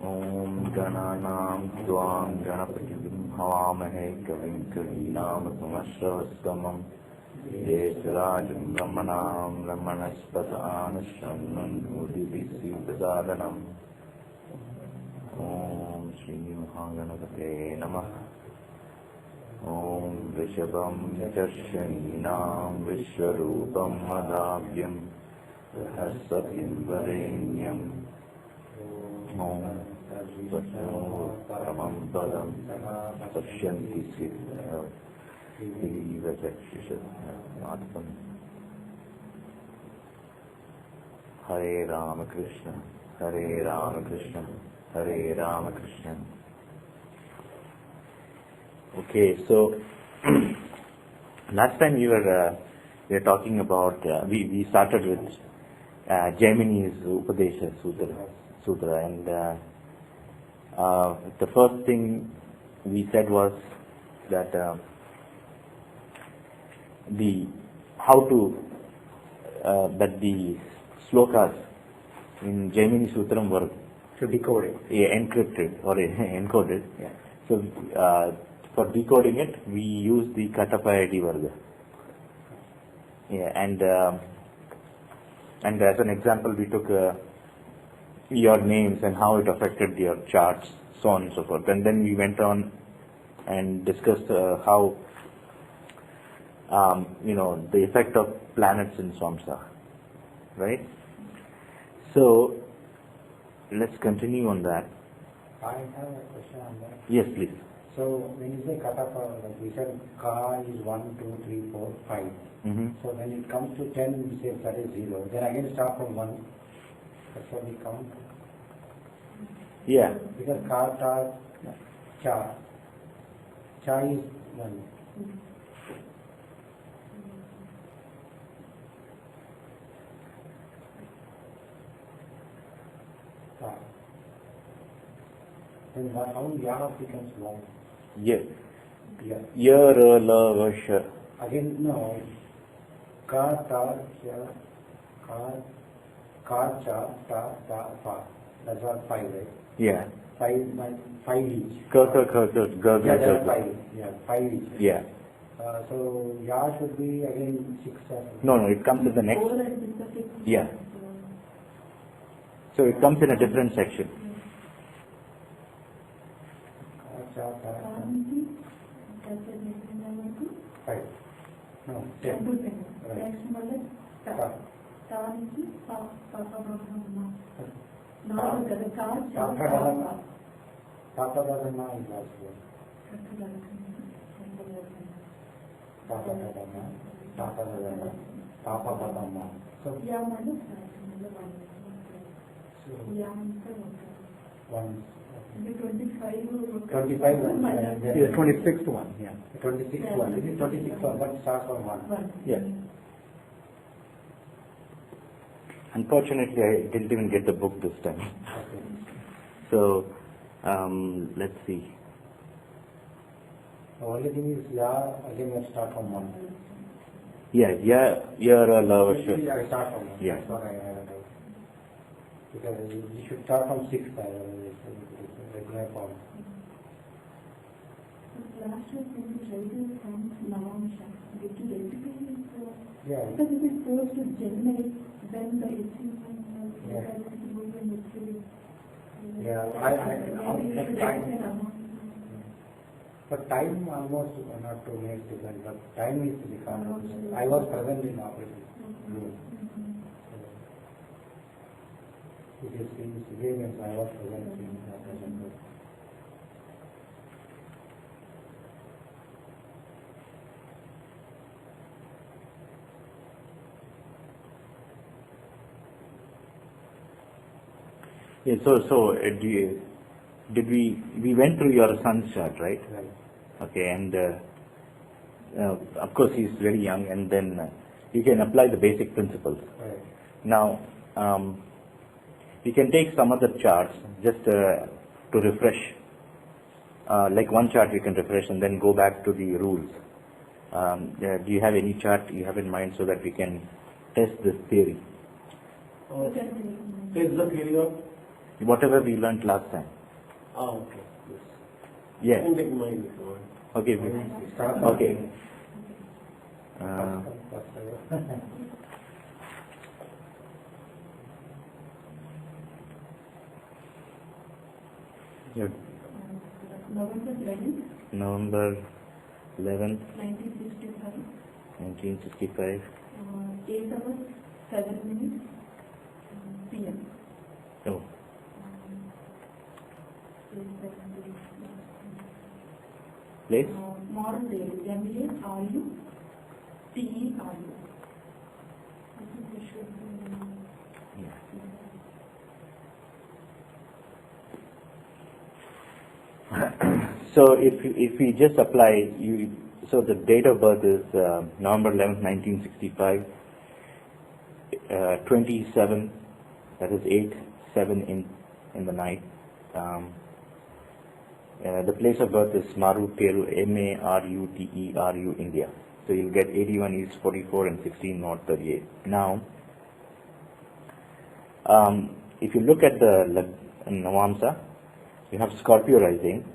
Om Gananam Tvam Ganapatim Havamahe Kavim Kavinam Samashravastamam Yesrajam Brahmanam Brahmanaspatanashamam Udivisi Prasadanam Om Shri Mahaganapate Namah Om Rishabham Nitashaninam Vishwarupam Madhavyam Sahasatim Varenyam Om Paramam Padam Sashyanti Siddha Vivachakshisham Hare Ramakrishna, Hare Ramakrishna, Hare Ramakrishna. Okay, so last time we were talking about, we started with Jaimini's Upadesha Sutra, and the first thing we said was that that the slokas in Jaimini Sutram were decoded, encrypted or encoded. Yeah. So for decoding it, we use the Katapayati Varga. Yeah, and as an example, we took your names and how it affected your charts, so on and so forth. And then we went on and discussed how the effect of planets in Samsara, right? So let's continue on that. I have a question on that. Yes, please. So when you say Katapa, like we said, Ka is 1, 2, 3, 4, 5. Mm-hmm. So when it comes to 10, we say that is 0. Then again start from 1. That's how we count. Yeah. Because Ka, Ta, Cha. Cha is 1. Ta. Then how Ya becomes 1? Yeah. Yeah. Lavasha. Again, no. Ka, ta, cha, ka, cha, ta, fa. That's all 5, right? Yeah. 5 each. Ga. Yeah, there are 5. Yeah, 5 each. Yeah. So, ya should be again 6. No, it comes in the next. Yeah. So it comes in a different section. Ka, cha, ta, 5. No, 10. Right. Ta. Papa doesn't know is last word. Papa doesn't know. Papa doesn't know. So, 1. 25 one. Yeah, 26th one. Yeah. 26th one. This is 26th one. What starts from 1? Yeah. Unfortunately, I didn't even get the book this time. Okay. So, let's see. The only thing is, ya, again, you start from 1. Yeah, Lavasha. I start from 1. Yeah. That's what I had. Because you should start from 6, regular form. Last week when you tried to find Navamsha, did you rectify it? Yeah. Because it is supposed to generate when the issue Yeah. But time almost 1 or 2 minutes different, but time is because I was present in operation. It is again as I was present in operation. Yeah, so did we went through your son's chart, right? Right. Okay, and of course he's very young, and then you can apply the basic principles. Right. Now, you can take some other charts just to refresh. Like one chart you can refresh and then go back to the rules. Do you have any chart you have in mind so that we can test this theory? Please look here. Whatever we learned last time. Oh, okay. Yes. Yes. You can take mine if you want. Okay. Start Okay. Yeah. November 11th, November 11th, 1965, 1965. 8 hours, 7 minutes, PM. Oh, place? Modern day, M4a. So if we just apply, so the date of birth is November 11th, 1965, 27, that is 8/7 in the night. The place of birth is Maruteru, Maruteru, India. So you'll get 81 East 44 and 16 North 38. Now, if you look at the Navamsa, you have Scorpio rising,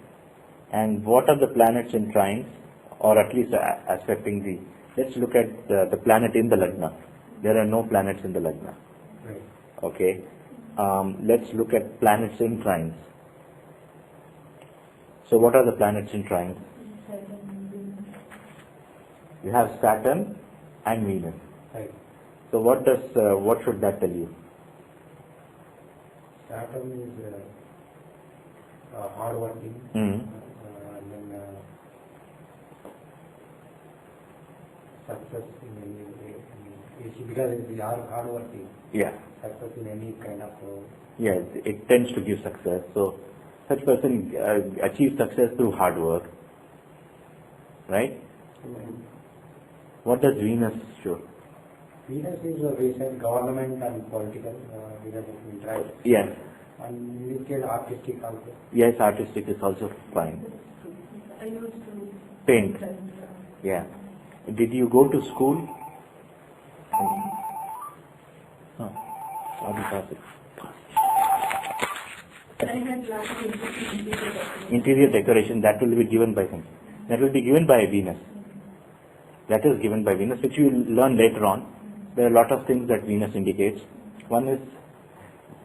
and what are the planets in trines, or at least aspecting the, let's look at the planet in the Lagna. There are no planets in the Lagna. Right. Okay. Let's look at planets in trines. So what are the planets in trines? You have Saturn and Venus. Right. So what should that tell you? Saturn is hard working. Mm. And then success in any way. Because they are hard working. Yeah. Success in any kind of. Yes, it tends to give success. So such person achieves success through hard work, right? What does Venus show? Venus is a recent government and political interest. Yes. And in this case, artistic also. Yes, artistic is also fine. I used to Paint. Yeah. Did you go to school? Oh, I'll be pass it. I had lots of interest in Interior decoration, that will be given by him. That will be given by Venus. That is given by Venus, which you will learn later on. There are a lot of things that Venus indicates. One is,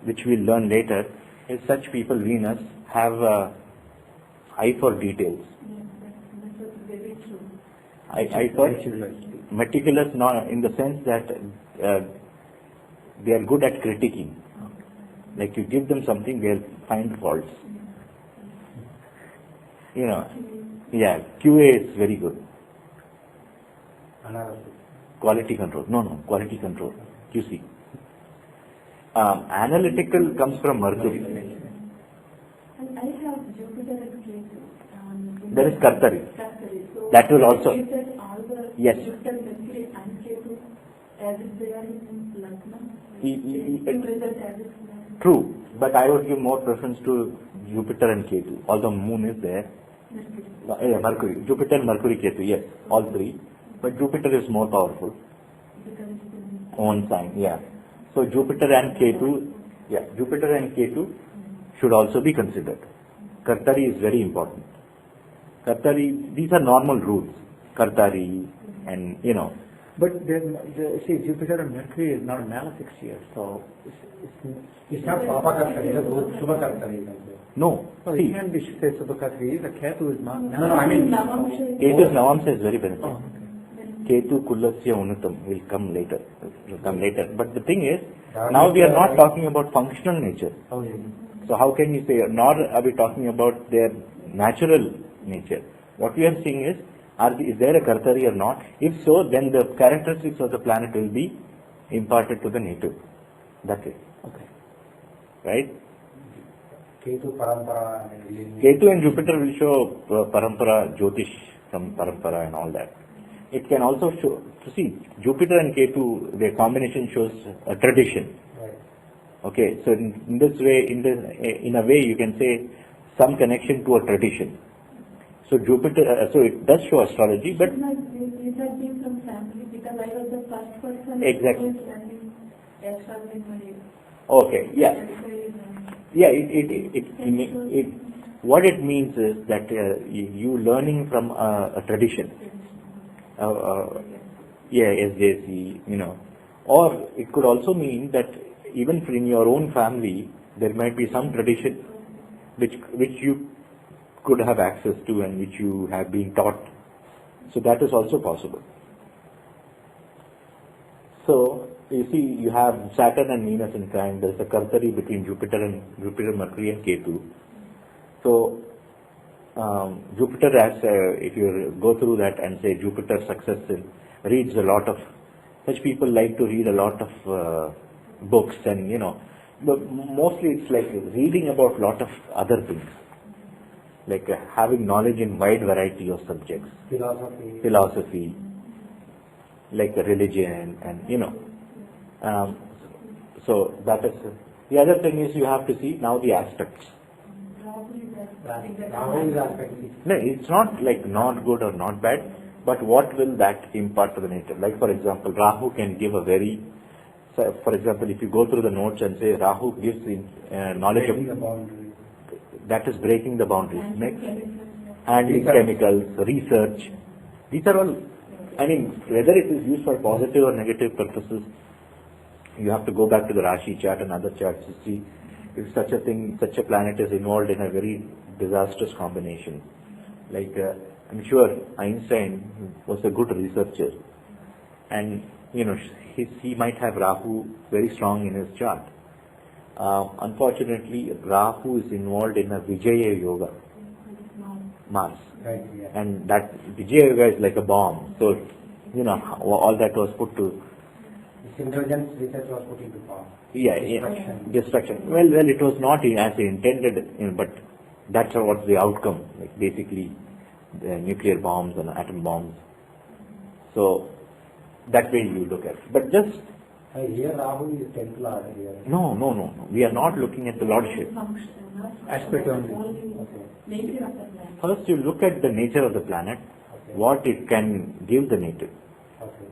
which we will learn later, is such people, Venus, have eye for details. That's very true. Eye for meticulous, not in the sense that they are good at critiquing. Like you give them something, they'll find faults. You know, yeah, QA is very good. Analysis. Quality control. No, quality control. QC. Analytical comes from Mercury. And I have Jupiter and Ketu. There is Kartari. So That will also. is that all the Yes. Jupiter, Mercury and Ketu as if they are in Lagna? E- Represent as if True, but I would give more preference to Jupiter and Ketu. Although Moon is there. Mercury. Mercury. Jupiter, Mercury, Ketu. Yes, all three. But Jupiter is more powerful. Because it's in Own sign. Yeah. So Jupiter and Ketu. Yeah, Jupiter and Ketu should also be considered. Kartari is very important. Kartari, these are normal rules. Kartari and But then, see, Jupiter and Mercury is not a malefic here, so It's not Papa Kartari, it's Subha Kartari. no. well, See, it can be said Subhakatri. The Ketu is not No, I mean, Navamsha. Ketu's Navamsa is very beneficial. Oh, okay. Ketu Kulasya Unutam will come later. But the thing is, now we are not talking about functional nature. Oh, yeah. So how can you say, nor are we talking about their natural nature. What we are seeing is there a Kartari or not? If so, then the characteristics of the planet will be imparted to the native. That's it. Okay. Right? Ketu Parampara and Ketu and Jupiter will show Parampara, Jyotish from Parampara and all that. It can also show, Jupiter and Ketu, their combination shows a tradition. Right. Okay, so in this way, in a way you can say some connection to a tradition. So Jupiter, so it does show astrology, but It has been some family because I was the first person Exactly. who was learning astrology in my okay, yeah, life. yeah, it what it means is that you learning from a tradition. Yeah, SJC, or it could also mean that even in your own family, there might be some tradition which you could have access to and which you have been taught. So that is also possible. So you see, you have Saturn and Venus in trine. There is a Kartari between Jupiter, Mercury, and Ketu. So Jupiter, as if you go through that and say Jupiter success reads a lot of, such people like to read a lot of books, and but mostly it's like reading about lot of other things, like having knowledge in wide variety of subjects, philosophy, like religion, and so that is the other thing is you have to see now the aspects. No, it's not like not good or not bad, but what will that impart to the nature? Like for example, Rahu can give a very, for example, if you go through the notes and say Rahu gives knowledge of, that is breaking the boundaries, handling chemicals, research. These are all, whether it is used for positive or negative purposes, you have to go back to the Rashi chart and other charts to see if such a planet is involved in a very disastrous combination. Like I'm sure Einstein was a good researcher, and he might have Rahu very strong in his chart. Unfortunately, Rahu is involved in a Vijaya Yoga, Mars, Right, yeah. and that Vijaya Yoga is like a bomb. So all that was put to. This intelligence research was put into power. Destruction. Well, it was not as intended, but that's what's the outcome. Like basically, the nuclear bombs and atom bombs. So that way you look at it. But just Here Rahu is 10th lord here. no. We are not looking at the lordship. Aspect only. Okay. First, you look at the nature of the planet, what it can give the native. Okay.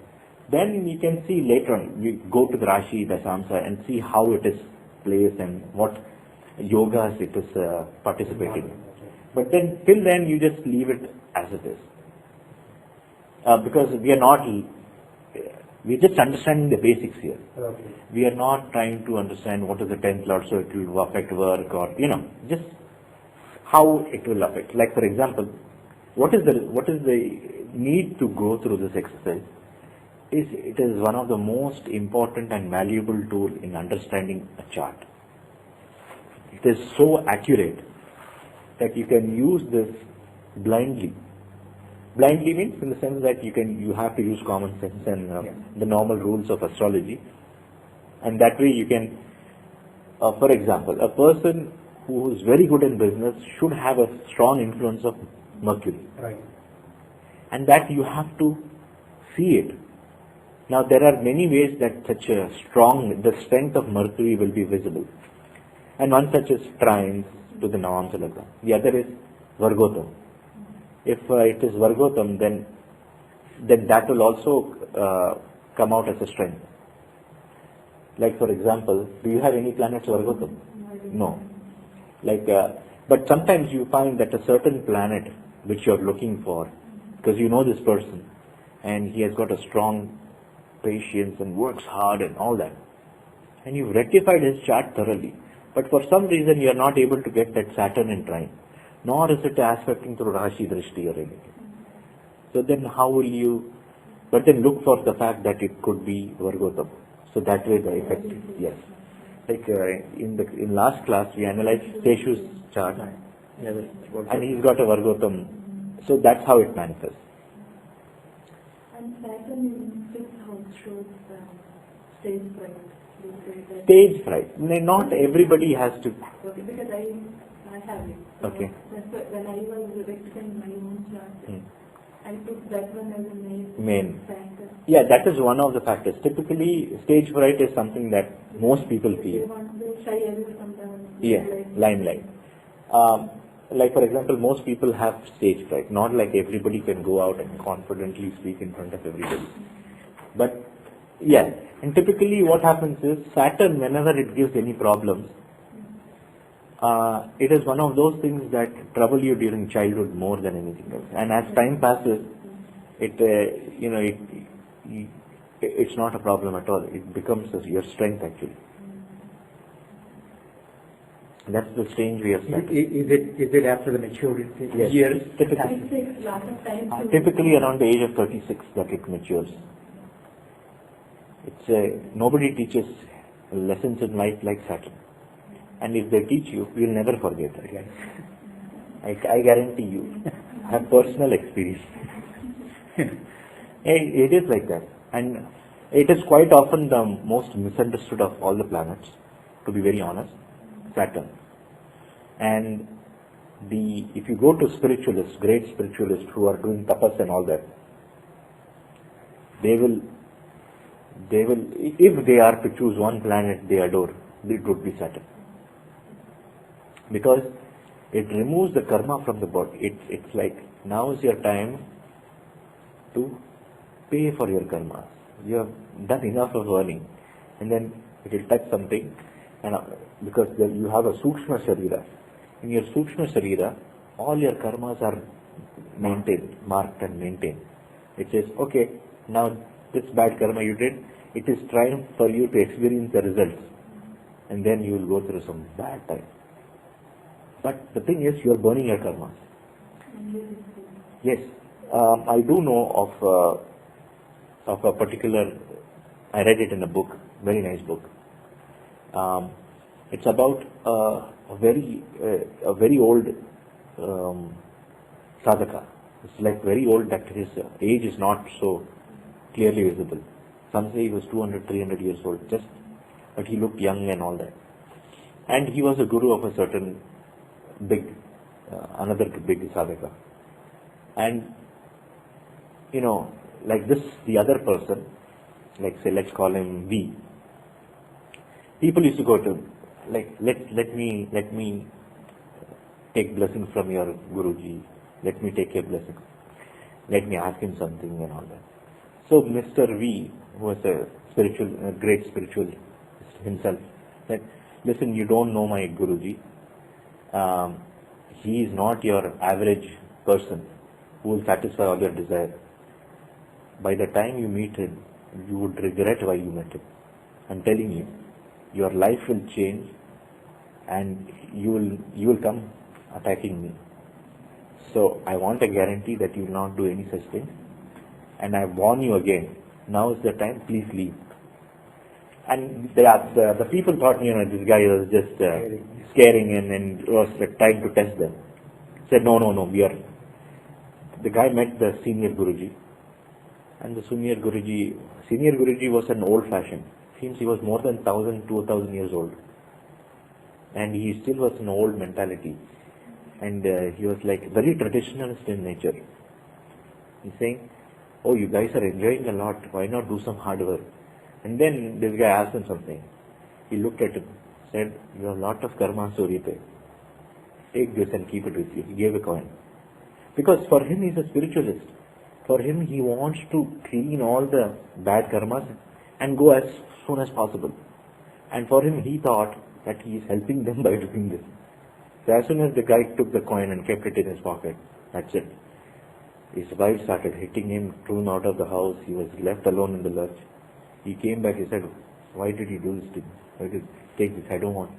Then you can see later on, we go to the Rashi, the Samsa, and see how it is placed and what yogas it is participating in. But then, till then, you just leave it as it is. Because we're just understanding the basics here. Okay. We are not trying to understand what is the 10th Lord, so it will affect work or, just how it will affect. Like, for example, what is the need to go through this exercise? It is one of the most important and valuable tools in understanding a chart. It is so accurate that you can use this blindly. Blindly means in the sense that you have to use common sense and the normal rules of astrology, and that way you can, for example, a person who is very good in business should have a strong influence of Mercury, Right. and that you have to see it. Now there are many ways that the strength of Mercury will be visible, and one such is trines to the Navamsa Lagna. The other is Vargotam. If it is Vargotam, then that will also come out as a strength. Like for example, do you have any planets Vargotam? No. But sometimes you find that a certain planet which you are looking for, because you know this person, and he has got a strong patience and works hard and all that, and you've rectified his chart thoroughly, but for some reason you are not able to get that Saturn in trine, nor is it aspecting through Rashi Drishti or anything. So then how will you, but then look for the fact that it could be Vargotam. So that way the effect, yes. Like in last class we analyzed Teshu's chart, and he's got a Vargotam, so that's how it manifests. And Saturn in fifth house shows stage fright. Stage fright. Not everybody has to. Okay, because I have it. So Okay. That's why when I was rectifying my own chart, I took that one as a Main. factor. Yeah, that is one of the factors. Typically, stage fright is something that most people They feel. want to shy away from the Yeah, limelight. Like for example, most people have stage fright. Not like everybody can go out and confidently speak in front of everybody. But yeah, and typically what happens is Saturn, whenever it gives any problems, it is one of those things that trouble you during childhood more than anything else. And as time passes, it's not a problem at all. It becomes your strength actually. That's the strange way of starting. Is it after the maturity Yes. years? Typically. It takes a lot of time to... Typically around the age of 36 that it matures. Nobody teaches lessons in life like Saturn. And if they teach you, you'll never forget it. I guarantee you. I have personal experience. It is like that. And it is quite often the most misunderstood of all the planets, to be very honest, Saturn. And if you go to spiritualists, great spiritualists who are doing tapas and all that, they will, if they are to choose one planet they adore, it would be Saturn. Because it removes the karma from the body. It's like, now is your time to pay for your karma. You have done enough of earning, and then it will touch something, and because you have a Sukshma Sharira. In your Sukshma Sharira, all your karmas are maintained, marked and maintained. It says, okay, now this bad karma you did, it is trying for you to experience the results, and then you will go through some bad time. But the thing is, you are burning your karmas. Yes, I do know of a particular, I read it in a book, very nice book. It's about a very old sadhaka. It's like very old that his age is not so clearly visible. Some say he was 200, 300 years old, but he looked young and all that. And he was a guru of a certain another big sadhaka. And, like this, the other person, like say, let's call him V. People used to go to him, like, let me take blessings from your Guruji, let me take your blessings, let me ask him something and all that. So Mr. V, who was a great spiritualist himself, said, listen, you don't know my Guruji. He is not your average person who will satisfy all your desires. By the time you meet him, you would regret why you met him. I'm telling you, your life will change, and you will come attacking me. So I want a guarantee that you will not do any such thing. And I warn you again, now is the time, please leave. And the people thought, this guy was just scaring and was trying to test them. Said, no, the guy met the senior Guruji. And the senior Guruji was an old fashioned. Seems he was more than 1,000, 2,000 years old. And he still was an old mentality. And he was like very traditionalist in nature. He's saying, oh, you guys are enjoying a lot, why not do some hard work? And then this guy asked him something. He looked at him, said, you have a lot of karma to repay. Take this and keep it with you. He gave a coin. Because for him, he's a spiritualist. For him, he wants to clean all the bad karmas and go as soon as possible. And for him, he thought that he is helping them by doing this. So as soon as the guy took the coin and kept it in his pocket, that's it. His wife started hitting him, threw him out of the house. He was left alone in the lurch. He came back, he said, why did he do this to me? Why did he take this? I don't want.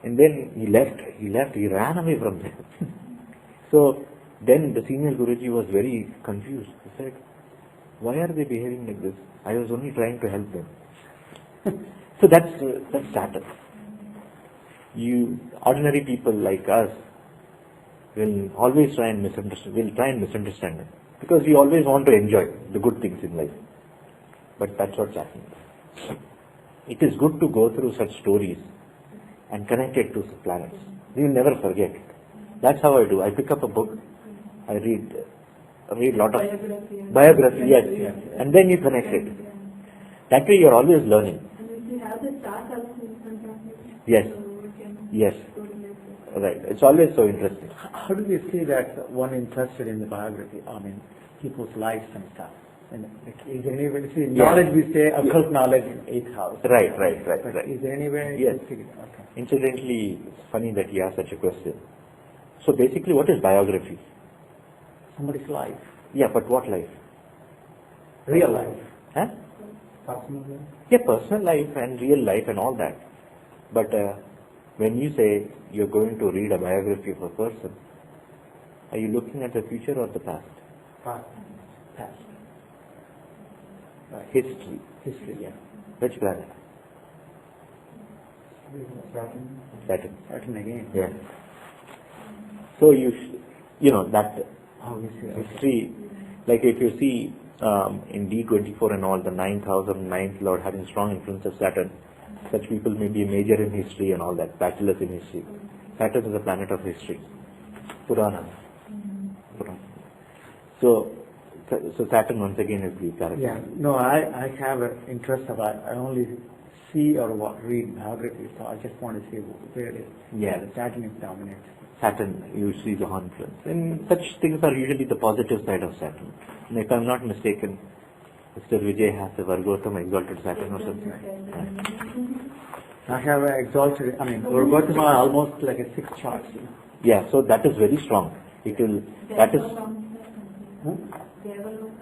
And then he left, he ran away from there. So then the senior Guruji was very confused. He said, why are they behaving like this? I was only trying to help them. So that's Saturn. Ordinary people like us will always try and misunderstand it. Because we always want to enjoy the good things in life. But that's what's happening. It is good to go through such stories and connect it to planets. We will never forget it. That's how I do. I pick up a book, I read a lot of biography, yes. And then you connect it. That way you are always learning. And if you have the start also in front of you, Yes. so you can Yes. go to next. Right. It's always so interesting. How do we say that one interested in the biography, people's lives and stuff? And is there any way, see, knowledge we say occult knowledge in 8th house. Right. But is there any way Yes. to figure it out? Okay. Incidentally, it's funny that you asked such a question. So basically, what is biography? Somebody's life. Yeah, but what life? Real life. Huh? Personal life? Yeah, personal life and real life and all that. But when you say you're going to read a biography of a person, are you looking at the future or the past? Past. Past. Right. History. History, yeah. Which planet? Saturn. Saturn. Saturn again. Yeah. So you know that Oh, we see. Okay. history, like if you see in D24 and all, the 9th house of 9th Lord having strong influence of Saturn, such people may be a major in history and all that, bachelors in history. Saturn is a planet of history. Purana. So Saturn once again is the character. Yeah, no, I have an interest about, I only see or read biographies, so I just want to see where it is. Yeah. The Saturn is dominant. Saturn, you see the influence. And such things are usually the positive side of Saturn. And if I'm not mistaken, Mr. Vijay has a Vargotam exalted Saturn or something. I have an exalted, Vargotam are almost like a 6 charts. You know. Yeah, so that is very strong. It will, that is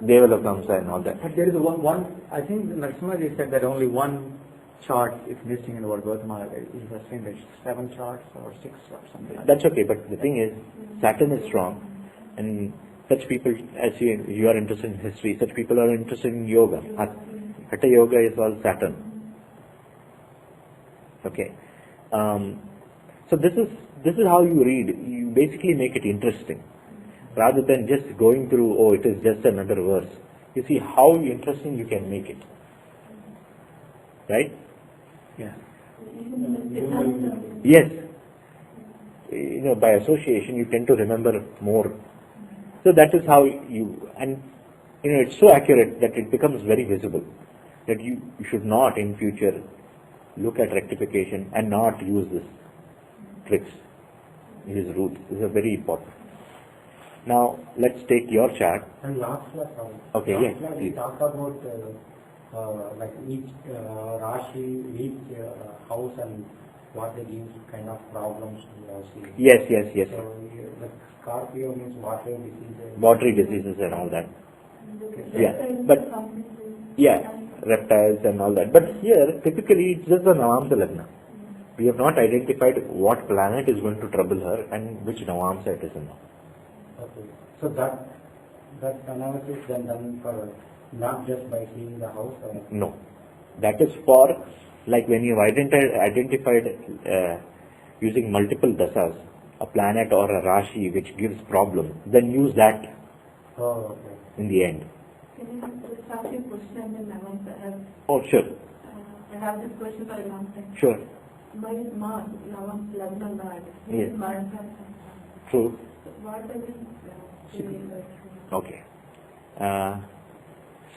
Devalokam and all that. But there is one I think Narasimhaji said that only one chart is missing in Vargotam. He was saying there's 7 charts or 6 or something like that. That's okay, but the thing is, Saturn is strong, and such people, as you are interested in history, such people are interested in yoga. Hatha yoga is all Saturn. Okay. So this is how you read. You basically make it interesting, rather than just going through, oh, it is just another verse. You see how interesting you can make it. Right? Yeah. Yes. By association, you tend to remember more. So that is how it's so accurate that it becomes very visible. That you should not in future look at rectification and not use this tricks, these rules. These are very important. Now, let's take your chart. And last class, Okay, last class we please. talked about like each Rashi, each house and what they give kind of problems to Rashi. Yes. So the Scorpio means water diseases. Watery diseases and all that. Yeah, reptiles and all that. But here, typically, it's just the Navamsa Lagna. We have not identified what planet is going to trouble her and which Navamsa it is in now. Okay. So that analysis then done for not just by seeing the house or No. That is for, like when you've identified using multiple dasas, a planet or a Rashi which gives problem, then use that okay. in the end. Can you just ask you a question and then I have, Oh, sure. I have this question for a long time. Sure. My Mars, Lagna Lord, Yes. is Mars. True. What does it say? Okay.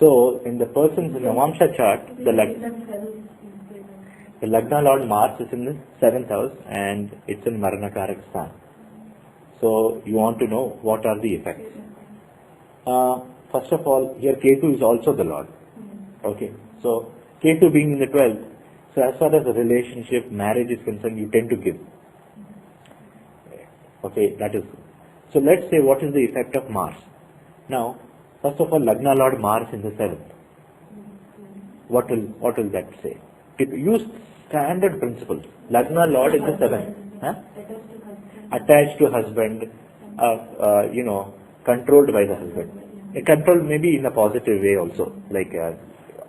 So, in the person's Navamsa chart, the Lagna Lord Mars is in the 7th house and it's in Maranakarak Sthan. So, you want to know what are the effects. First of all, here Ketu is also the Lord. Okay. So, Ketu being in the 12th, so as far as a relationship, marriage is concerned, you tend to give. Okay, that is. So, let's say what is the effect of Mars. Now, first of all, Lagna Lord Mars in the 7th. What will that say? Use standard principles. Lagna Lord in the 7th. Huh? Attached to husband, controlled by the husband. Controlled maybe in a positive way also, like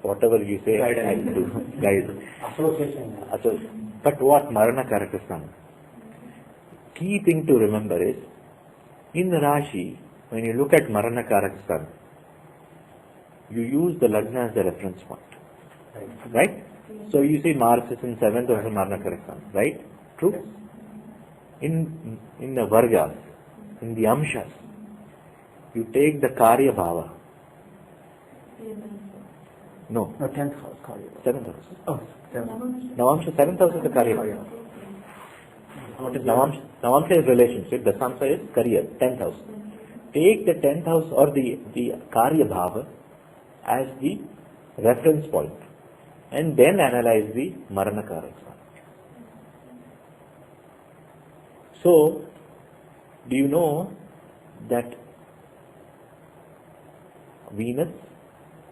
whatever you say, I do. Guide. Association. But what Marana Karakasthana? Key thing to remember is, in the Rashi, when you look at Marana Karakasthana, you use the Lagna as the reference point. Right? So you see Mars is in 7th or Marana Karakasthana, right? True? In the Vargas, in the Amshas, you take the Karya Bhava. No, No, 10th house, Karya. 7th house. Oh, 7th. Navamsa, 7th house is the Karya Bhava. What is Navamsa? Navamsa is relationship, Dasamsa is career, 10th house. Take the 10th house or the Karya Bhava as the reference point and then analyze the Marana Karak Sthana. So, do you know that Venus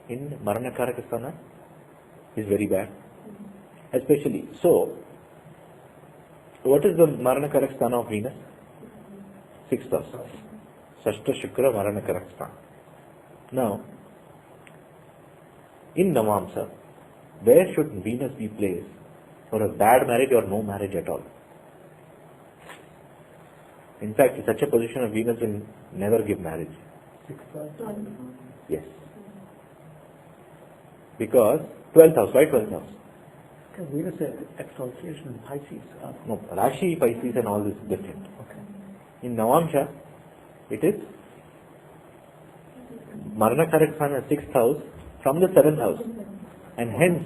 in Marana Karak Sthana is very bad? Especially, so, what is the Marana Karak Sthana of Venus? 6th house. Sashta Shukra Marana Karak Sthana. Now, in Navamsa, where should Venus be placed for a bad marriage or no marriage at all? In fact, such a position of Venus will never give marriage. 6th house. Yes. Because 12th house, why 12th house? Because Venus is exaltation in Pisces. No, Rashi, Pisces and all this is different. Okay. In Navamsha, it is Marana Karak Sthana 6th house from the 7th house. And hence,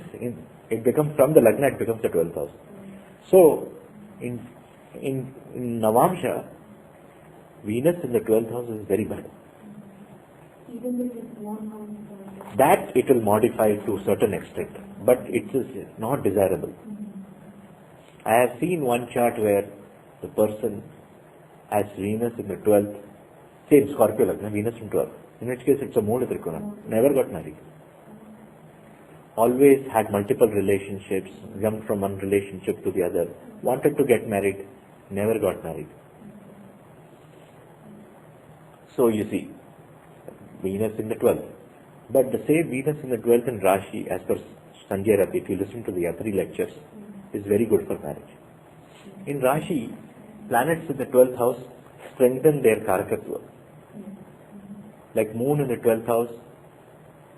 it becomes from the Lagna, it becomes the 12th house. So, in Navamsha, Venus in the 12th house is very bad. Even though it's one house. That it will modify to a certain extent, but it is not desirable. I have seen one chart where the person has Venus in the 12th, same Scorpio Lagna, Venus in 12th. In which case it's a Moola Trikona, never got married. Always had multiple relationships, jumped from one relationship to the other, wanted to get married, never got married. So you see, Venus in the 12th. But the same Venus in the 12th in Rashi, as per Sanjay Rath, if you listen to the Yatri lectures, is very good for marriage. In Rashi, planets in the 12th house strengthen their Karakatva. Like Moon in the 12th house,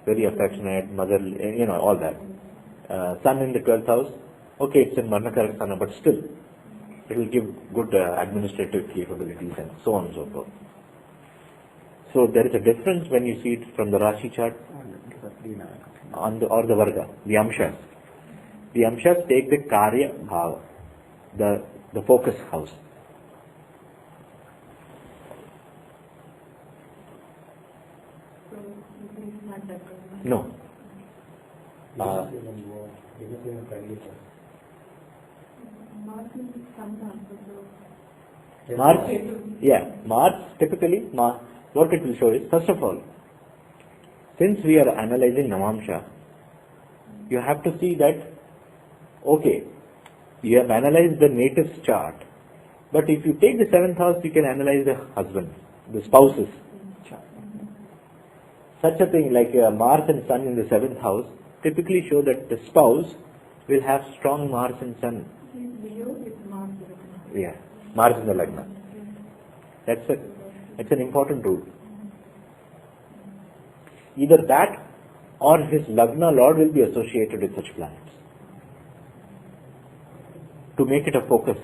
very affectionate, motherly, all that. Sun in the 12th house, okay, it's in Marana Karak Sthana, but still, it will give good administrative capabilities and so on and so forth. So there is a difference when you see it from the Rashi chart or the Varga, the Amshas. The Amshas take the Karya Bhava, the focus house. So, it's not that good. No. Venus is in Kali. Mars is sometimes, so Mars typically, what it will show is, first of all, since we are analyzing Navamsha, you have to see that, okay, you have analyzed the native's chart, but if you take the 7th house, you can analyze the husband, the spouse's chart. Such a thing like Mars and Sun in the 7th house typically show that the spouse will have strong Mars and Sun. Leo is Mars. Yeah, Mars in the Lagna. That's an important rule. Either that or his Lagna Lord will be associated with such planets to make it a focus.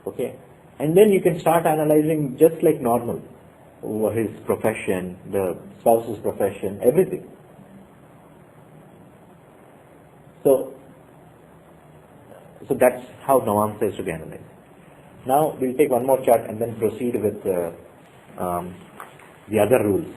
Okay? And then you can start analyzing just like normal, his profession, the spouse's profession, everything. So that's how Navamsa is to be analyzed. Now we'll take one more chart and then proceed with the other rules.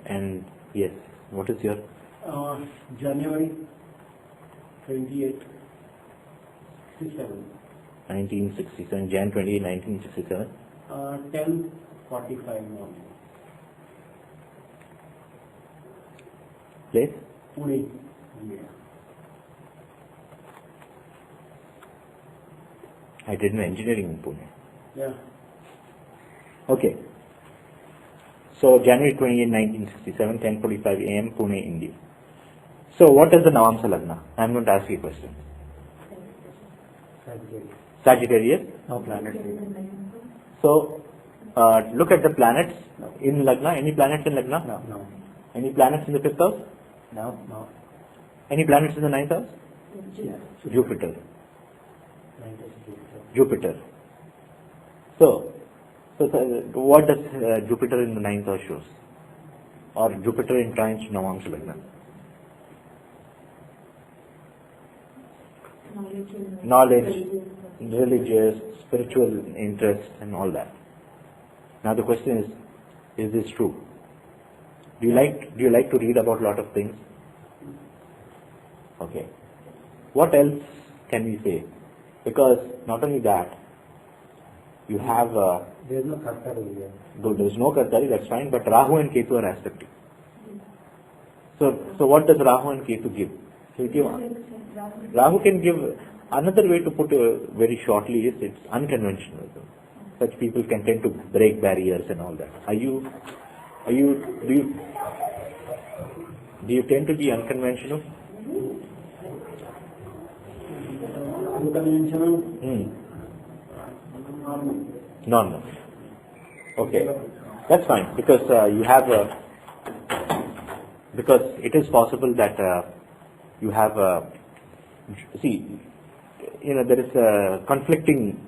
And yes, what is your January 28, 67. 1967, Jan 28, 1967? 10:45 morning. Place? Pune, India. I did my engineering in Pune. Yeah. Okay. So January 28, 1967, 10:45 a.m. Pune, India. So what is the Navamsa Lagna? I am going to ask you a question. Sagittarius? No planet. So look at the planets in Lagna. Any planets in Lagna? No. Any planets in the 5th house? No. Any planets in the 9th house? Jupiter. Ninth is Jupiter. Jupiter. So what does Jupiter in the ninth house shows? Or Jupiter in trine to Navamsha Lagna? Knowledge, religious, spiritual interest and all that. Now the question is this true? Do you like to read about a lot of things? Okay. What else can we say? Because not only that, you have There is no Kartari here. though there is no Kartari, that's fine, but Rahu and Ketu are aspective. So what does Rahu and Ketu give? So Rahu can give, another way to put it very shortly is it's unconventional. Such people can tend to break barriers and all that. Do you tend to be unconventional? Unconventional. No. Okay, that's fine because you have because it is possible that you have there is conflicting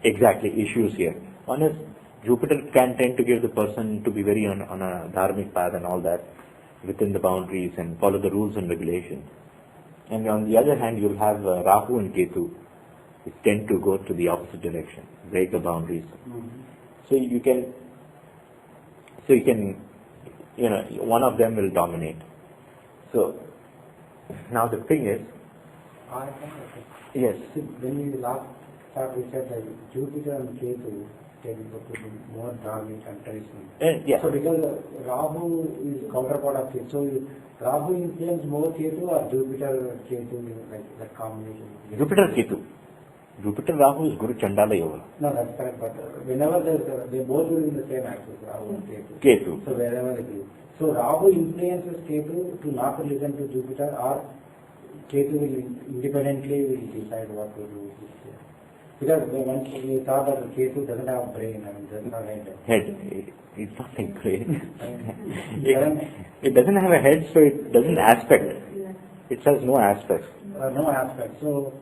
exactly issues here. One is Jupiter can tend to give the person to be very on a dharmic path and all that within the boundaries and follow the rules and regulations. And on the other hand, you'll have Rahu and Ketu, which tend to go to the opposite direction, break the boundaries. So you can, one of them will dominate. So now the thing is, yes. When we last thought, we said that Jupiter and Ketu can be more dharmic and traditional. Yeah. So because Rahu is counterpart of Ketu, so Rahu influence more Ketu or Jupiter Ketu, like that combination? Jupiter Ketu. Jupiter Rahu is Guru Chandala Yoga. No, that's correct. But whenever they both will be in the same axis, Rahu and Ketu. Ketu. So wherever it is. So Rahu influences Ketu to not to listen to Jupiter, or Ketu will independently will decide what to do. Because once we thought that Ketu doesn't have brain, doesn't have head. Head. It's nothing great. It doesn't have a head, so it doesn't aspect. It has no aspects. No aspect. So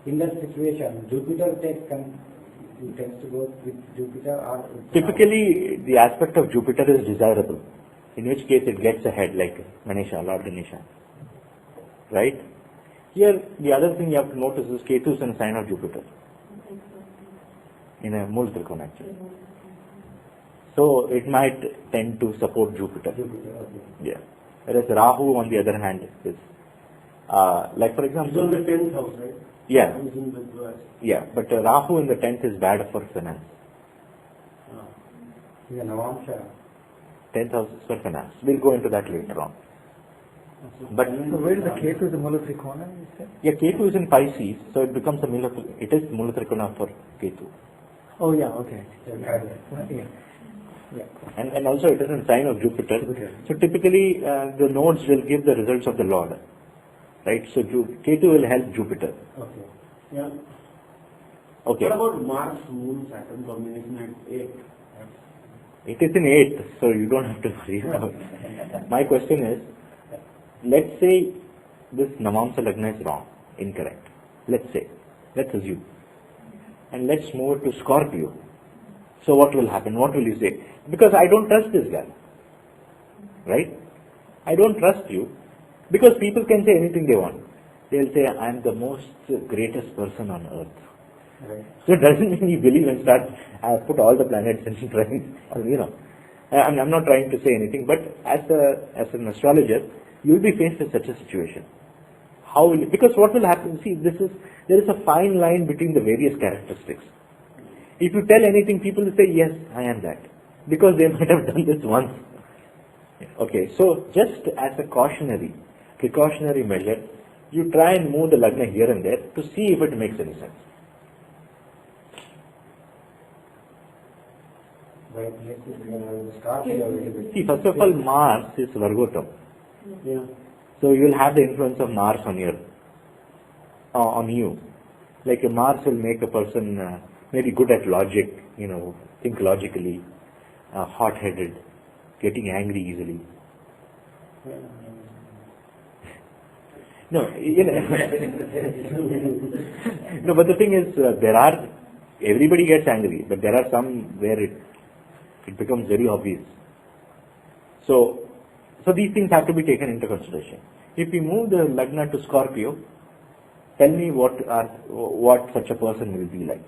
in that situation, Jupiter tends to go with Jupiter or with Typically, the aspect of Jupiter is desirable, in which case it gets a head like Ganesha, Lord Ganesha. Right? Here, the other thing you have to notice is Ketu is in a sign of Jupiter, in a Mula Trikona actually. So it might tend to support Jupiter. Yeah. Whereas Rahu, on the other hand, is like for example. It's on the 10th house, right? Yeah. It's in the US. Yeah, but Rahu in the 10th is bad for finance. Yeah, Navamsha. 10th house is for finance. We'll go into that later on. But So where is the Ketu is the Mula Trikona, you said? yeah, Ketu is in Pisces, so it becomes a it is Mula Trikona for Ketu. Oh yeah, okay. Yeah. Yeah. And also it is in sign of Jupiter. So typically the nodes will give the results of the Lord. Right? So Ketu will help Jupiter. Okay. Yeah. Okay. What about Mars, Moon, Saturn combination at 8? It is in 8th, so you don't have to worry about it. My question is, let's say this Navamsa Lagna is wrong, incorrect. Let's assume. And let's move to Scorpio. So what will happen? What will you say? Because I don't trust this guy. Right? I don't trust you. Because people can say anything they want. They'll say, I am the most greatest person on earth. Right. So it doesn't mean you believe and start, I have put all the planets in trying, I'm not trying to say anything, but as an astrologer, you will be faced with such a situation. Because what will happen, see, there is a fine line between the various characteristics. If you tell anything, people will say, yes, I am that. Because they might have done this once. Okay, so just as a precautionary measure, you try and move the Lagna here and there to see if it makes any sense. Right. Let's start here a little bit. See, first of all, Mars is Vargotam. Yeah. So you will have the influence of Mars on you. Like Mars will make a person maybe good at logic, think logically, hot-headed, getting angry easily. No, no, but the thing is, everybody gets angry, but there are some where it becomes very obvious. So these things have to be taken into consideration. If we move the Lagna to Scorpio, tell me what such a person will be like.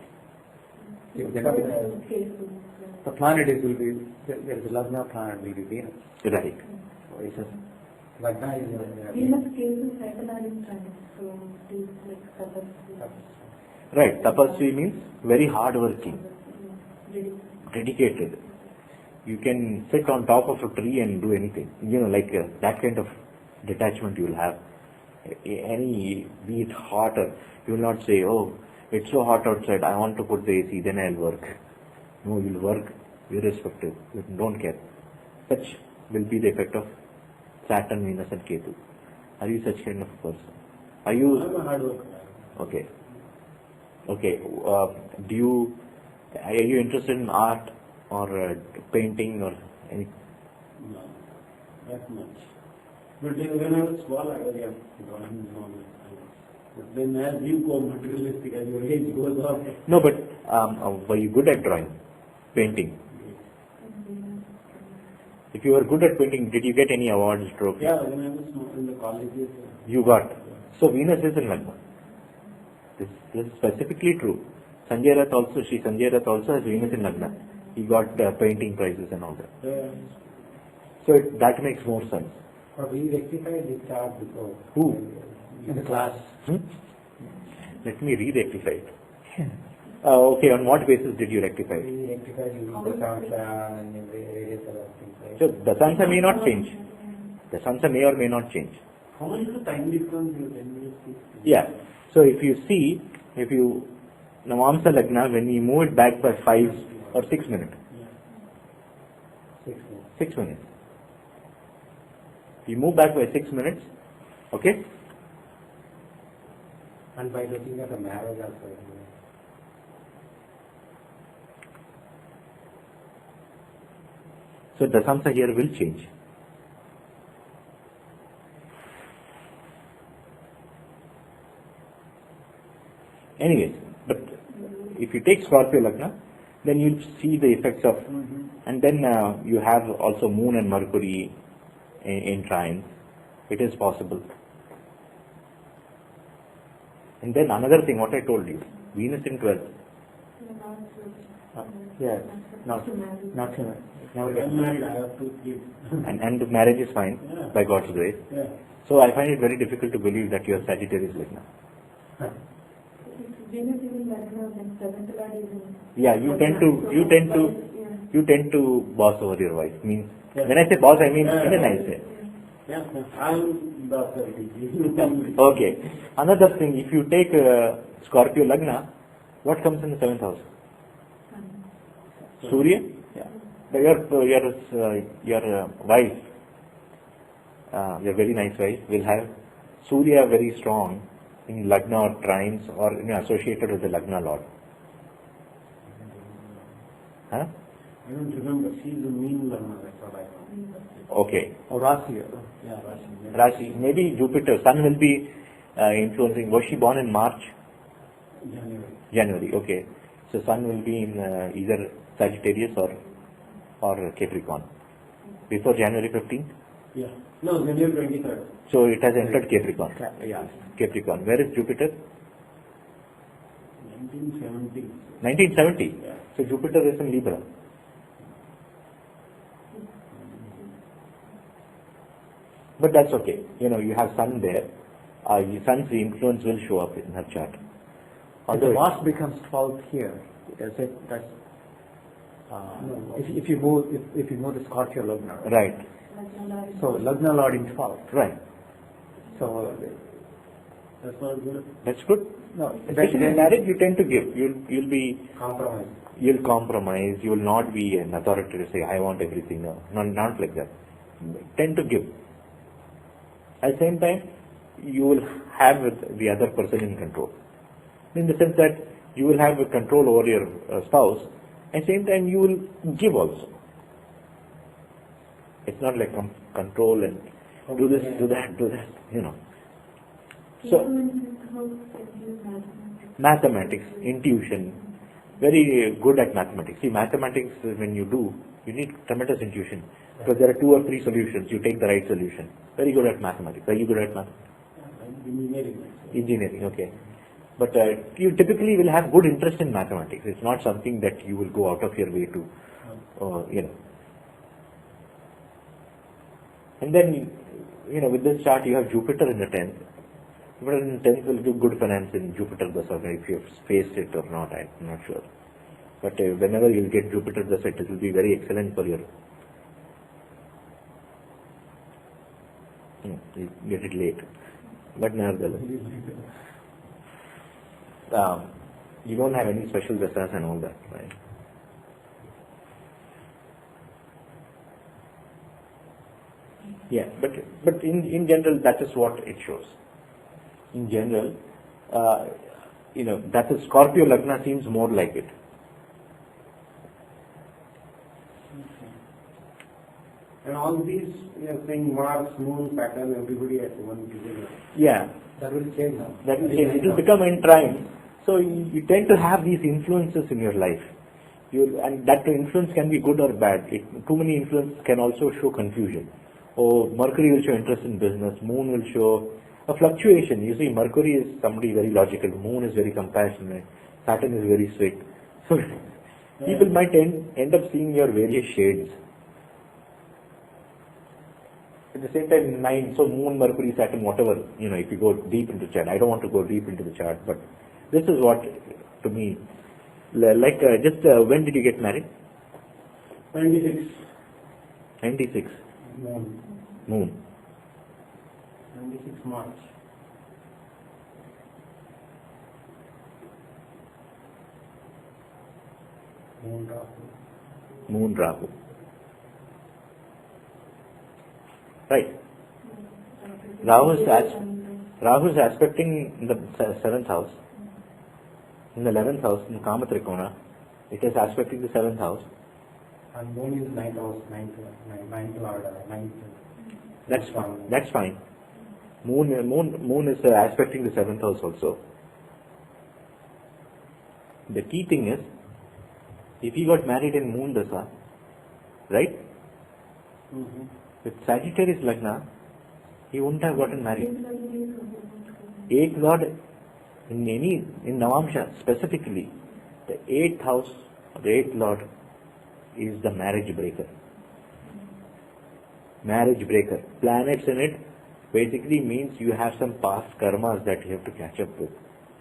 The planet will be, there is a Lagna planet will be Venus. Right. So it's a Lagna is Venus cases cycling planets, so it is like Tapasvi. Right. Tapasvi means very hard-working, dedicated. You can sit on top of a tree and do anything. Like that kind of detachment you will have. Be it hot or you will not say, oh, it's so hot outside, I want to put the AC, then I'll work. No, you'll work irrespective. You don't care. Such will be the effect of Saturn, Venus and Ketu. Are you such kind of a person? Are you? I'm a hard worker. Okay. Okay. Are you interested in art or painting or any? No, that much. But when I was small, I was drawing normal. But then as you go materialistic, as your age goes on. No, but were you good at drawing, painting? If you were good at painting, did you get any awards, trophies? Yeah, when I was small in the colleges. You got. So Venus is in Lagna. This is specifically true. Sanjay Rath also has Venus in Lagna. He got painting prizes and all that. So that makes more sense. But we rectified this chart before. Who? In the class. Let me re-rectify it. Okay, on what basis did you rectify it? We rectified using the Dasansha and various other things. Right? So Dasansha may not change. Dasansha may or may not change. How much is the time difference you can see? Yeah. So if you see, Navamsa Lagna, when we move it back by 5 or 6 minutes. 6 minutes. 6 minutes. We move back by 6 minutes. Okay? And by looking at the marriage also. So Dasamsa here will change. Anyways, but if you take Scorpio Lagna, then you'll see the effects of, and then you have also Moon and Mercury in trines. It is possible. And then another thing, what I told you, Venus in 12th. yeah, not too Now when married, I have 2 kids. And the marriage is fine, Yeah. by God's grace. Yeah. So I find it very difficult to believe that you are Sagittarius Lagna. Venus is in Lagna, then 7th Lord is in. Yeah, you tend to boss over your wife. Means Yeah. when I say boss, I mean in a nice way. Yeah, I'm the authority. Okay. Another thing, if you take Scorpio Lagna, what comes in the 7th house? Surya. Yeah. Your wife, your very nice wife, will have Surya very strong in Lagna or trines or associated with the Lagna Lord. Huh? I don't remember. She's a mean learner, that's what I know. Okay. Or Rasi. Yeah, Rashi. Rashi, maybe Jupiter, Sun will be influencing. Was she born in March? January, okay. So Sun will be in either Sagittarius or Capricorn. Before January 15th? Yeah. No, January 23rd. So it has entered Capricorn. Yeah. Capricorn. Where is Jupiter? 1970. 1970. Yeah. So Jupiter is in Libra. But that's okay. You have Sun there. Sun's influence will show up in her chart. If the Mars becomes 12th here, that's if you move the Scorpio Lagna. Right. So Lagna Lord in 12th. Right. So That's not good. That's good. no, Especially in marriage, you tend to give. You'll be. Compromise. You'll compromise. You will not be an authority to say, I want everything. No, not like that. Tend to give. At the same time, you will have the other person in control. In the sense that you will have control over your spouse. At the same time, you will give also. It's not like control and do this, do that, So, How use mathematics, intuition, very good at mathematics. See, mathematics, when you do, you need tremendous intuition. Because there are 2 or 3 solutions, you take the right solution. Very good at mathematics. Are you good at math? Engineering. Engineering, okay. But you typically will have good interest in mathematics. It's not something that you will go out of your way to, And then, with this chart you have Jupiter in the 10th. Jupiter in the 10th will give good finance in Jupiter Dasa, if you have faced it or not, I'm not sure. But whenever you get Jupiter Dasa, it will be very excellent for your... You get it late. But nevertheless. You don't have any special dasas and all that, right? Yeah, but in general, that is what it shows. In general, that is Scorpio Lagna seems more like it. And all these, saying Mars, Moon, Saturn, everybody has one together. Yeah. That will change now. That will change. It will become in trine. So you tend to have these influences in your life. And that influence can be good or bad. Too many influences can also show confusion. Mercury will show interest in business. Moon will show a fluctuation. You see, Mercury is somebody very logical. Moon is very compassionate. Saturn is very strict. So people might end up seeing your various shades. At the same time, 9, so Moon, Mercury, Saturn, whatever, if you go deep into chart. I don't want to go deep into the chart, but this is what, to me, when did you get married? 96. 96. Moon. 96 March. Moon Rahu. Right. Rahu is aspecting in the 7th house. In the 11th house, in Kama Trikona, it is aspecting the 7th house. And Moon is 9th house, 9th. That's fine. Moon is aspecting the 7th house also. The key thing is, if he got married in Moon Dasa, right? Mm-hmm. With Sagittarius Lagna, he wouldn't have gotten married. 8th Lord, in Navamsha specifically, the 8th house, the 8th Lord is the marriage breaker. Marriage breaker. Planets in it basically means you have some past karmas that you have to catch up with.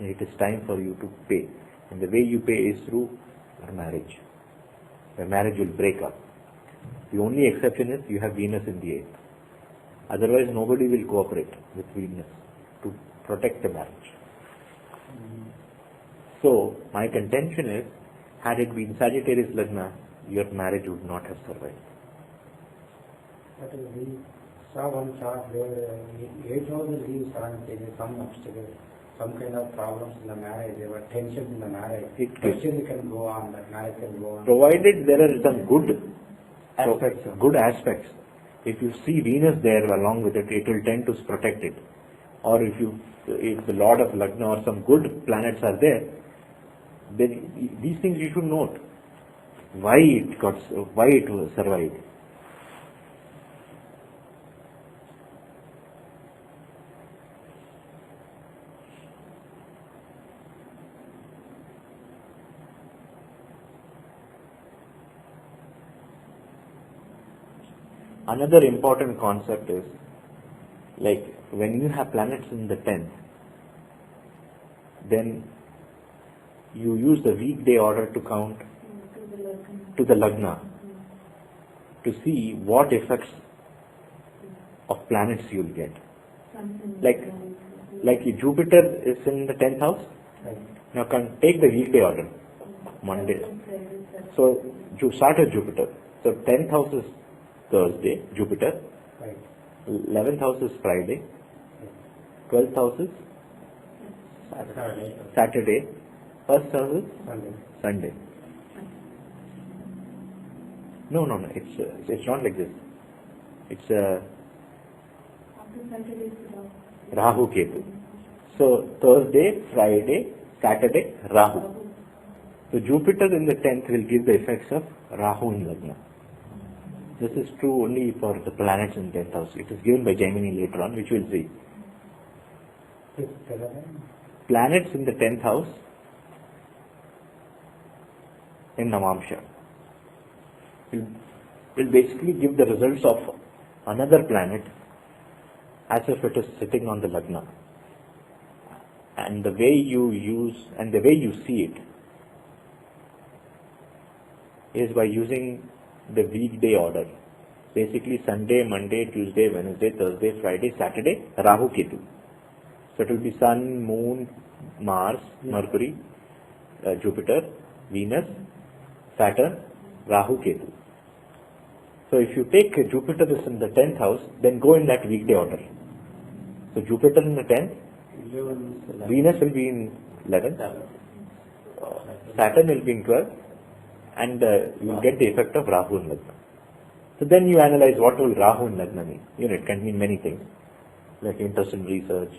And it is time for you to pay. And the way you pay is through your marriage. The marriage will break up. The only exception is you have Venus in the 8th. Otherwise, nobody will cooperate with Venus to protect the marriage. So, my contention is, had it been Sagittarius Lagna, your marriage would not have survived. But we saw one chart where 8 houses leaves some obstacles, some kind of problems in the marriage, there were tensions in the marriage. Questions can go on, that marriage can go on. Provided there are some good aspects. If you see Venus there along with it, it will tend to protect it. Or if the Lord of Lagna or some good planets are there, then these things you should note. Why it was survived. Another important concept is, like when you have planets in the 10th, then you use the weekday order to count to the Lagna to see what effects of planets you will get. Like if Jupiter is in the 10th house, now take the weekday order, Monday. So you start with Jupiter. So 10th house is Thursday, Jupiter. 11th house is Friday. 12th house is Saturday. First house is Sunday. No. It's not like this. It's Rahu Ketu. So Thursday, Friday, Saturday, Rahu. So Jupiter in the 10th will give the effects of Rahu in Lagna. This is true only for the planets in 10th house. It is given by Gemini later on, which we'll see. Planets in the 10th house in Navamsha will basically give the results of another planet as if it is sitting on the Lagna. And the way you use and the way you see it is by using the weekday order. Basically Sunday, Monday, Tuesday, Wednesday, Thursday, Friday, Saturday, Rahu Ketu. So it will be Sun, Moon, Mars, Mercury, Jupiter, Venus, Saturn, Rahu Ketu. So if you take Jupiter is in the 10th house, then go in that weekday order. So Jupiter in the 10th, Venus will be in 11th, Saturn will be in 12th, and you will get the effect of Rahu in Lagna. So then you analyze what will Rahu in Lagna mean. It can mean many things, like interest in research,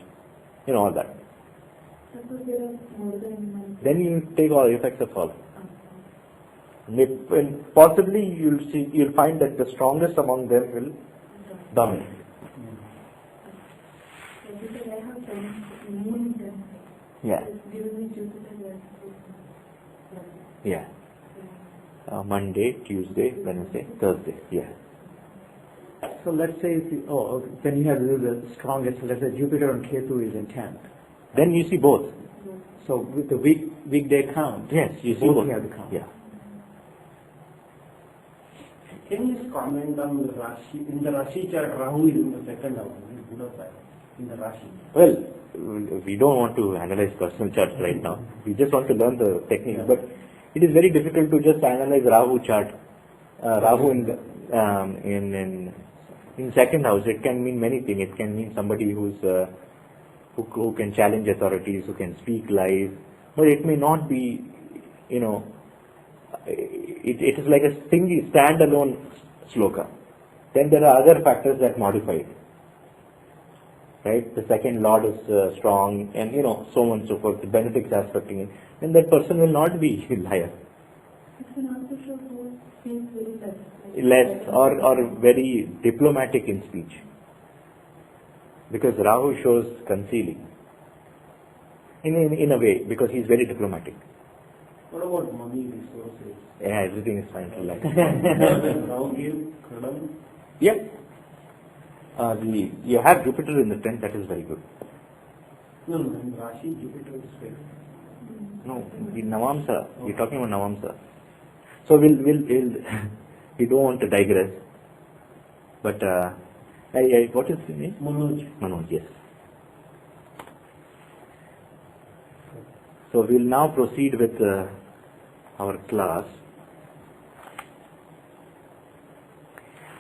all that. Then you take all effects of all. And possibly you'll find that the strongest among them will dominate. Yeah. Yeah. Monday, Tuesday, Wednesday, Thursday. Yeah. So let's say then you have to do the strongest. Let's say Jupiter and Ketu is in 10th. Then you see both. So with the weekday count. Yes, you see both. You have to count. Yeah. Can you just comment on the Rashi? In the Rashi chart, Rahu is in the second house. Good or bad? In the Rashi. Well, we don't want to analyze personal charts right now. We just want to learn the technique. Yeah. But it is very difficult to just analyze Rahu chart. Rahu in second house, it can mean many things. It can mean somebody who can challenge authorities, who can speak live. But it may not be, it is like a standalone sloka. Then there are other factors that modify it. Right? The second lord is strong, and so on and so forth. The benefits aspecting it. Then that person will not be a liar. It can also show who speaks very less or very diplomatic in speech. Because Rahu shows concealing. In a way, because he is very diplomatic. What about money resources? Yeah, everything is fine. Relax. Rahu gives Kradam. Yeah. You have Jupiter in the 10th, that is very good. No, in Rashi, Jupiter is very. No, in Navamsa, we're talking about Navamsa. So we don't want to digress. But, what is his name? Manoj. Manoj, yes. So we'll now proceed with our class.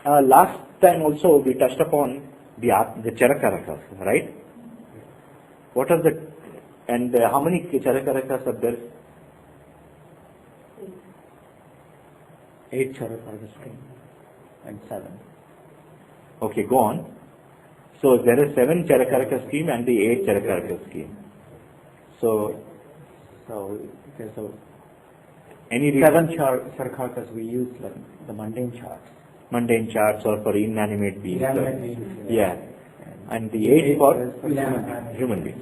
Last time also we touched upon the Charakarakas, right? What are and how many Charakarakas are there? 8 Charakarakas and 7. Okay, go on. So there is 7 Charakaraka scheme and the 8 Charakaraka scheme. So any 7 Charakarakas we use like the mundane charts. Mundane charts or for inanimate beings. Inanimate beings. Yeah. And the 8 for human beings.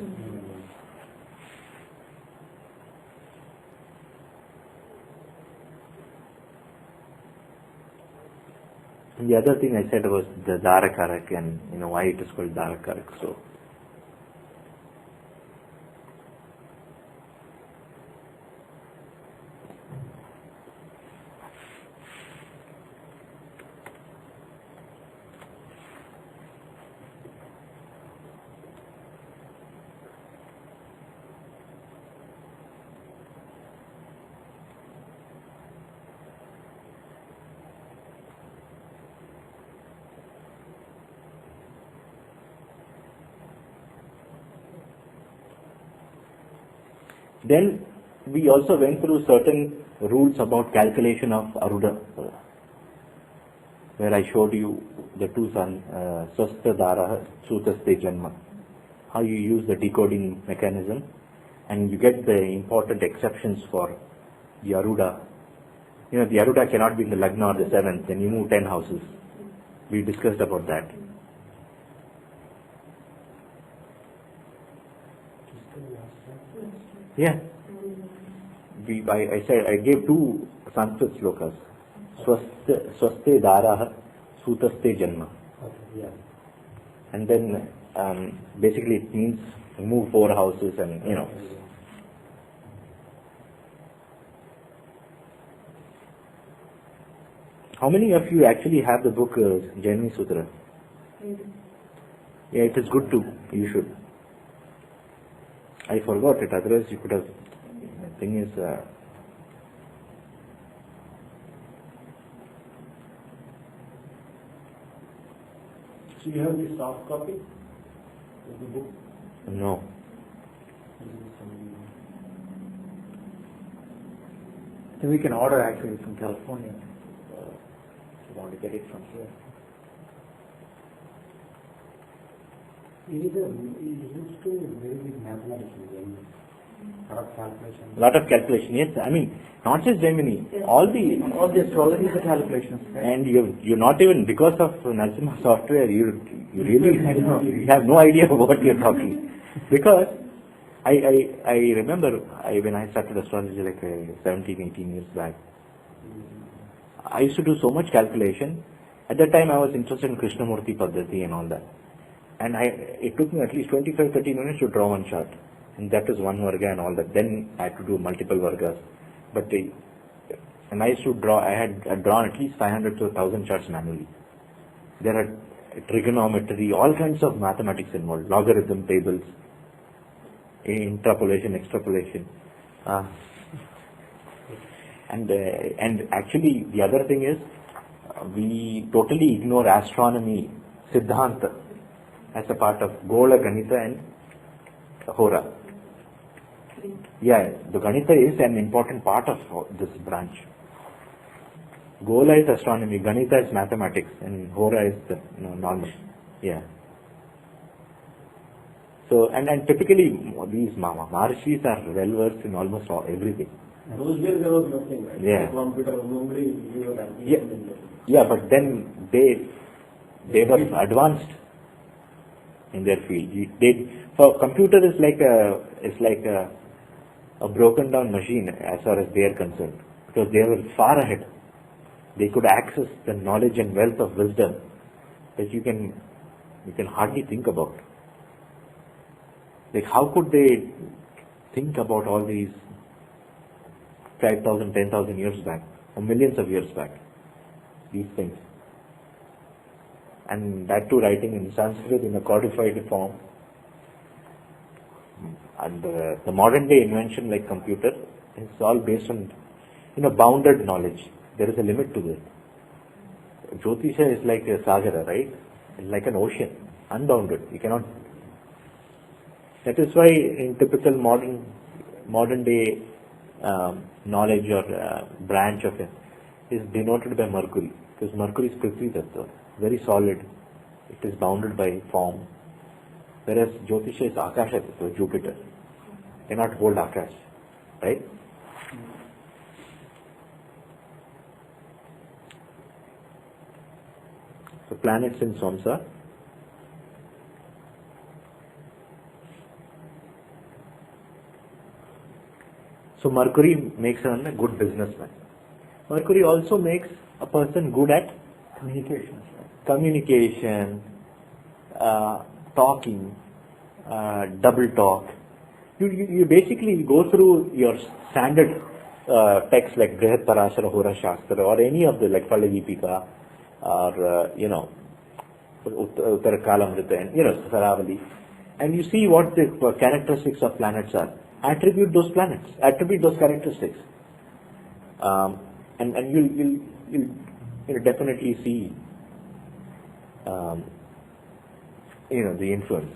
And the other thing I said was the Dharakarak and why it is called Dharakarak. So then we also went through certain rules about calculation of Aruda, where I showed you the two sons, Swastha Dara, Sutaste Janma. how you use the decoding mechanism, and you get the important exceptions for the Aruda. The Aruda cannot be in the Lagna or the 7th, then you move 10 houses. We discussed about that. Yeah. I said, I gave 2 Sanskrit slokas. Swaste Daraha, Sutaste Janma. Okay, yeah. And then basically it means move 4 houses and How many of you actually have the book Jainini Sutra? Yeah, it is good too. You should. I forgot it, otherwise you could have. The thing is, So you have the soft copy of the book? no. So we can order actually from California. If you want to get it from here. It is used to very big mathematics in lot of calculations. Lot of calculation, yes. I mean, not just Gemini, all the astrology is a calculation. and you're not even, because of Narasimha software, you really you have no idea of what you're talking. Because I remember when I started astrology like 17, 18 years back, I used to do so much calculation. At that time I was interested in Krishnamurti Paddhati and all that. And it took me at least 25-30 minutes to draw one chart. And that was one varga and all that. Then I had to do multiple vargas. And I used to draw, I had drawn at least 500 to 1,000 charts manually. There are trigonometry, all kinds of mathematics involved, logarithm tables, interpolation, extrapolation. And actually the other thing is, we totally ignore astronomy, Siddhanta, as a part of Gola, Ganita and Hora. Yeah, the Ganita is an important part of this branch. Gola is astronomy, Ganita is mathematics, and Hora is the normal. Yeah. So, and typically these Maharshis are well versed in almost everything. Those days there was nothing, right? Yeah. Computer, nobody knew that. Yeah, but then they were advanced in their field. For computer is like a broken down machine as far as they are concerned, because they were far ahead. They could access the knowledge and wealth of wisdom that you can hardly think about. Like, how could they think about all these 5,000, 10,000 years back, or millions of years back, these things? And that too writing in Sanskrit in a codified form. And the modern day invention like computer is all based on bounded knowledge. There is a limit to this. Jyothishya is like a sagara, right? It's like an ocean, unbounded. You cannot. That is why in typical modern day knowledge or branch of it is denoted by Mercury, because Mercury is Prithvi Tattva, very solid. It is bounded by form. Whereas Jyothishya is Akasha Tattva, Jupiter. Cannot hold Akash, right? So planets in Samsa. So Mercury makes a good businessman. Mercury also makes a person good at communication, talking, double talk. You basically go through your standard texts like Brihat Parashara, Hora Shastra, or any of the like Paladipika, or Uttara Kalamrita, and Saravali, and you see what the characteristics of planets are. Attribute those planets, attribute those characteristics, and you'll definitely see the influence.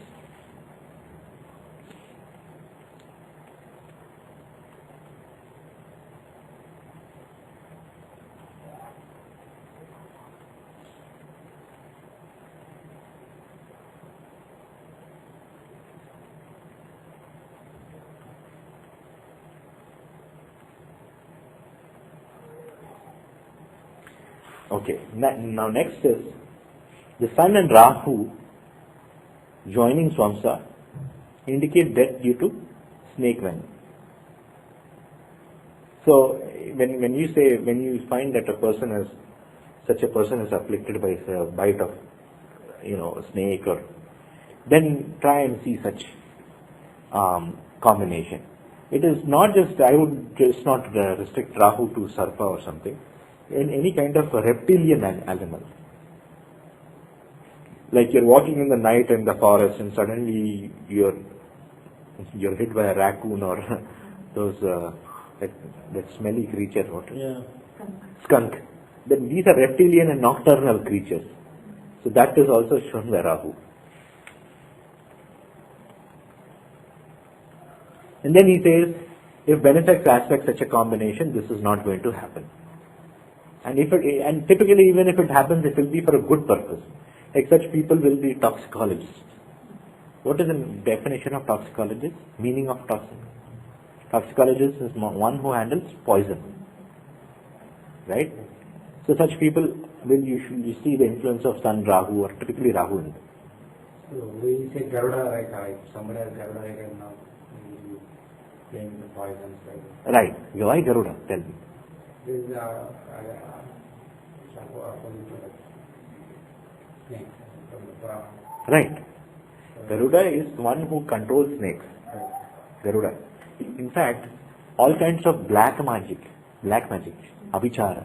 Okay. Now next is the Sun and Rahu joining Swamsa indicate death due to snake venom. So when you find that such a person is afflicted by a bite of a snake, or then try and see such combination. It is not just, I would just not restrict Rahu to Sarpa or something, in any kind of a reptilian animal. Like you're walking in the night in the forest and suddenly you're hit by a raccoon or those that smelly creature, what? Yeah. Skunk. Then these are reptilian and nocturnal creatures. So that is also shown by Rahu. And then he says, if benefics aspect such a combination, this is not going to happen. And typically even if it happens, it will be for a good purpose. Like such people will be toxicologists. What is the definition of toxicologist? Meaning of toxin? Toxicologist is one who handles poison. Right? So such people will usually see the influence of Sun, Rahu, or typically Rahu in them. So we say Garuda, right? If somebody has Garuda, I can now playing the poisons, right? Right. Why Garuda? Tell me. This is according to the snake from the Purana. Right. Garuda is one who controls snakes. Garuda. In fact, all kinds of black magic, abhichara,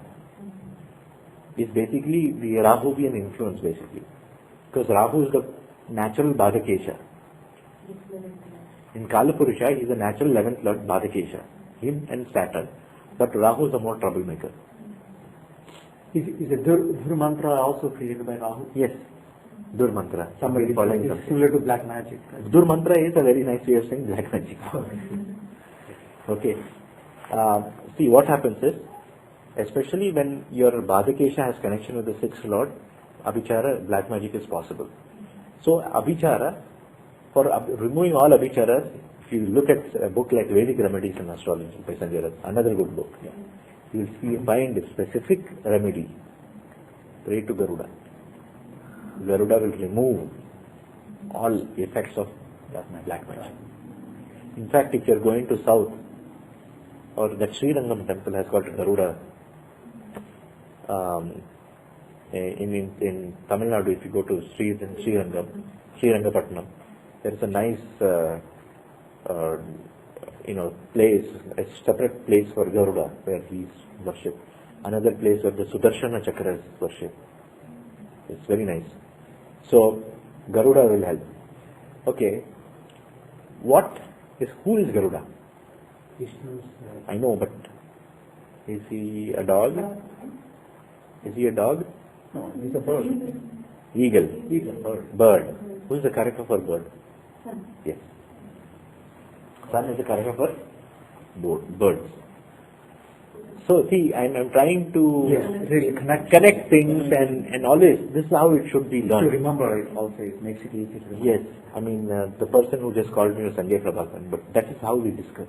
is basically the Rahuvian influence basically. Because Rahu is the natural Bhadakesha. In Kalapurusha, he is the natural 11th Lord Bhadakesha. Him and Saturn. But Rahu is the more troublemaker. Is the Dur mantra also created by Rahu? Yes. Dur mantra. Somebody following is something. similar to black magic. Right? Dur mantra is a very nice way of saying black magic. Okay. See, what happens is, especially when your Bhadakesha has connection with the 6th Lord, Abhichara, black magic is possible. So, Abhichara, for removing all Abhicharas, if you look at a book like Vedic Remedies in Astrology by Sanjay Rath, another good book, you will find a specific remedy. Pray to Garuda. Garuda will remove all effects of black magic. In fact, if you are going to south, or that Sri Rangam temple has got Garuda. In Tamil Nadu, if you go to Sri Rangapatnam, there is a nice place, a separate place for Garuda where he is worshipped. Another place where the Sudarshana Chakra is worshipped. It's very nice. So Garuda will help. Okay. Who is Garuda? I know, but is he a dog? Is he a dog? No, he's a bird. Eagle. Bird. Bird. Who is the character for bird? Sun. Yes. Sun is the character for birds. So see, I'm trying to Really connect things and always, this is how it should be To done. remember it also, it makes it easy to remember. Yes, I mean the person who just called me was Sanjay Prabhakaran, but that is how we discuss.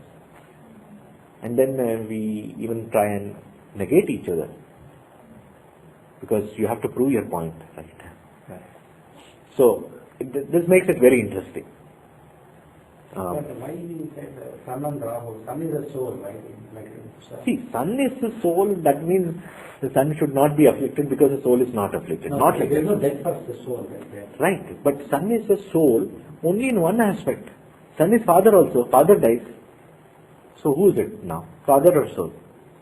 And then we even try and negate each other. Because you have to prove your point, right? So, this makes it very interesting. But why he said Sun and Rahu? Sun is a soul, right? See, Sun is the soul, that means the Sun should not be afflicted because the soul is not afflicted. Not like there is that. no death for the soul, right? There. Right, but Sun is a soul only in one aspect. Sun is father also, father dies. So who is it now? Father or soul?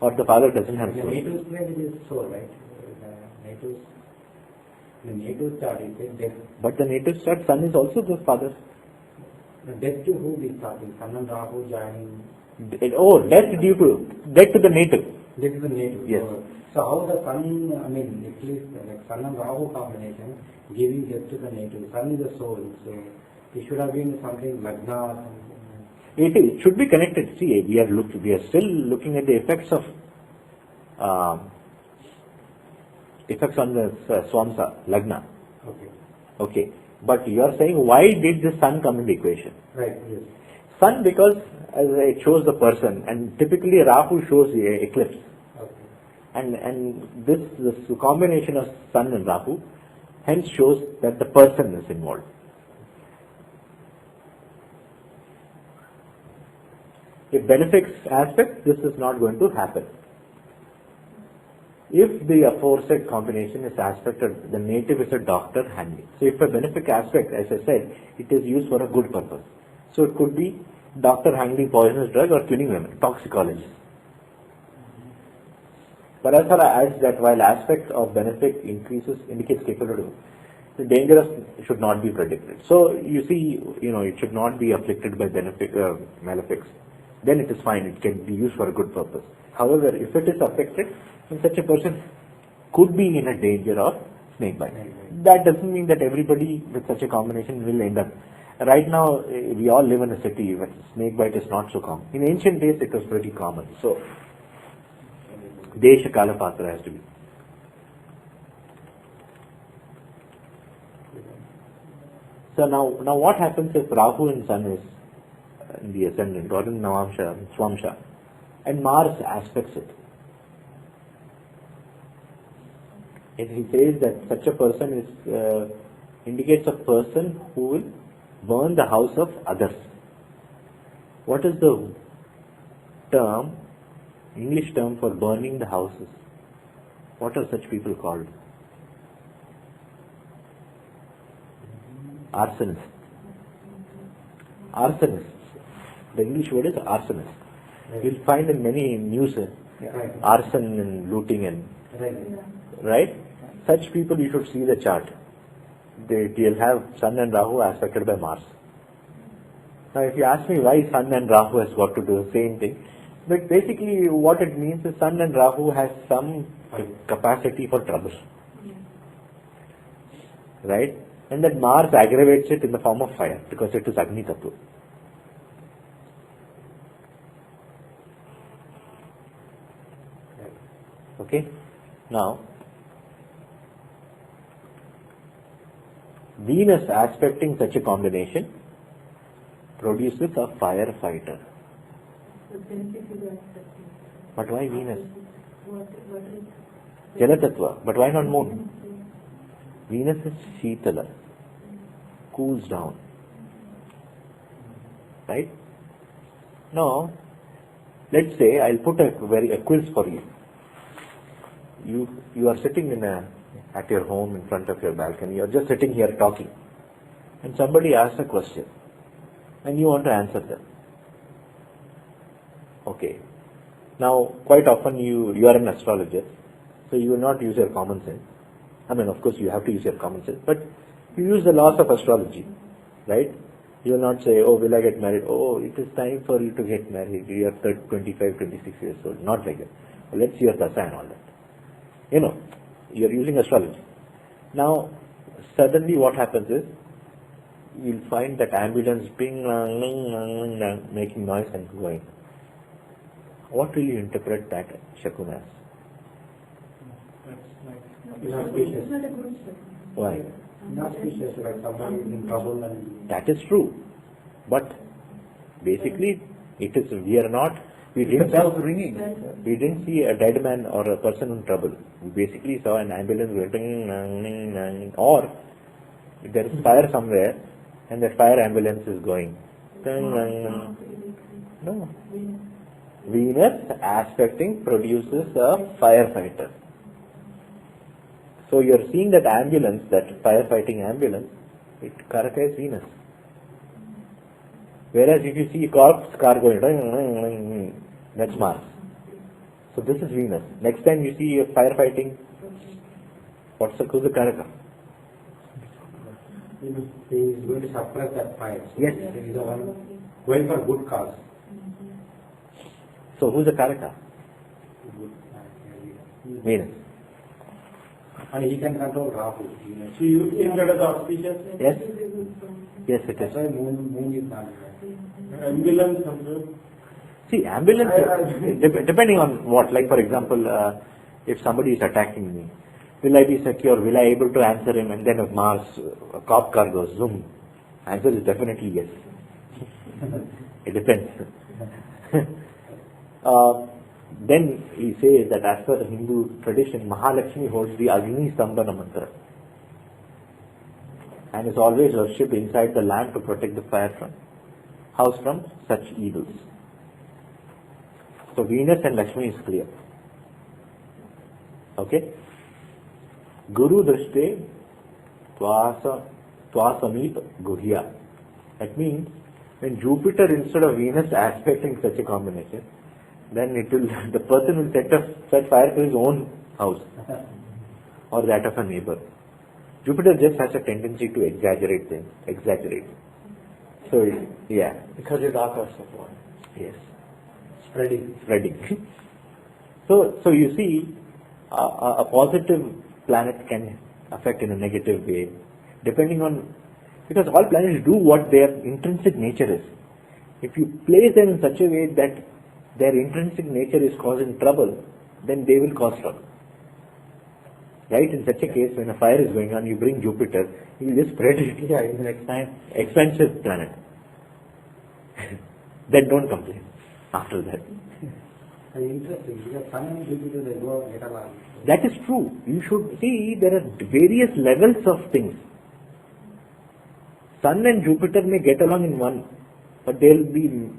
Or the father doesn't have The soul? native plane is soul, right? The native chart is death. But the native chart, Sun is also the father. The death to whom is starting? Sun and Rahu joining. Death to the native. This is the native. Yes. So how the Sun, at least like Sun and Rahu combination, giving death to the native. Sun is the soul, so it should have been something Lagna or something. It should be connected. See, we are still looking at the effects of effects on the Swamsa, Lagna. Okay. But you are saying, why did the Sun come in the equation? Right, yes. Sun, because it shows the person, and typically Rahu shows the eclipse. Okay. And this combination of Sun and Rahu hence shows that the person is involved. If benefic aspect, this is not going to happen. If the aforesaid combination is aspected, the native is a doctor handling. So if a benefic aspect, as I said, it is used for a good purpose. So it could be doctor handling poisonous drug or killing women, toxicologist. Parasara adds that while aspect of benefic increases indicates capability, the dangerous should not be predicted. So you see, it should not be afflicted by malefics. Then it is fine, it can be used for a good purpose. However, if it is affected, then such a person could be in a danger of snake bite. That doesn't mean that everybody with such a combination will end up. Right now, we all live in a city where snake bite is not so common. In ancient days, it was pretty common. So, Desha Kala Patra has to be. So now what happens if Rahu and Sun is in the ascendant or in Navamsha, Swamsha, and Mars aspects it? And he says that such a person is indicates a person who will burn the house of others. What is the term, English term for burning the houses? What are such people called? Arsonists. Arsonists. The English word is arsonist. You'll find in many news arson and looting and right. Such people you should see the chart. They'll have Sun and Rahu aspected by Mars. Now if you ask me why Sun and Rahu has got to do the same thing, but basically what it means is Sun and Rahu has some capacity for trouble. Right? And that Mars aggravates it in the form of fire because it is Agni Tattva. Okay? Now, Venus aspecting such a combination produces a firefighter. But why Venus? Jala Tattva. But why not Moon? Venus is Sheetala, cools down. Right? Now, let's say I'll put a quiz for you. You are sitting at your home in front of your balcony. You are just sitting here talking, and somebody asks a question, and you want to answer them. Okay. Now, quite often you are an astrologer, so you will not use your common sense. I mean, of course, you have to use your common sense, but you use the laws of astrology, right? You will not say, oh, will I get married? Oh, it is time for you to get married. You are 25, 26 years old. Not like that. Well, let's see your dasa and all that. You are using astrology. Now, suddenly what happens is, you'll find that ambulance ping, making noise and going. What will you interpret that Shakun as? It's not a good step. Why? Not species, like someone is in trouble and... That is true. But basically, we didn't see a dead man or a person in trouble. We basically saw an ambulance going, or there is fire somewhere and the fire ambulance is going. No. Venus aspecting produces a firefighter. So you are seeing that ambulance, that firefighting ambulance, it characterizes Venus. Whereas if you see a corpse car going, that's Mars. So this is Venus. Next time you see a firefighting, who's the character? He is going to suppress that fire. Yes. He is the one going for good cause. So who's the character? Venus. And he can control Rahu. So you think that is auspicious? Yes? Yes, it That's is. why moon is not there. Ambulance control? See, ambulance, depending on what, like for example, if somebody is attacking me, will I be secure? Will I able to answer him? And then if Mars, a cop car goes, zoom. Answer is definitely yes. It depends. then he says that as per the Hindu tradition, Mahalakshmi holds the Agni Stambhana mantra and is always worshipped inside the lamp to protect the house from such evils. So Venus and Lakshmi is clear. Okay? Guru Drishte Twasamit Guhya. That means when Jupiter instead of Venus aspecting such a combination, then the person will set fire to his own house or that of a neighbor. Jupiter just has a tendency to exaggerate things. So, yeah. Because it's darker of one. Yes. Spreading. So you see, a positive planet can affect in a negative way, depending on, because all planets do what their intrinsic nature is. If you place them in such a way that their intrinsic nature is causing trouble, then they will cause trouble. Right? In such a case, when a fire is going on, you bring Jupiter, he will just spread it. Yeah, it's an Expensive planet. Then don't complain after that. Interesting, because Sun and Jupiter, they go get along. That is true. You should see there are various levels of things. Sun and Jupiter may get along in one, but they will be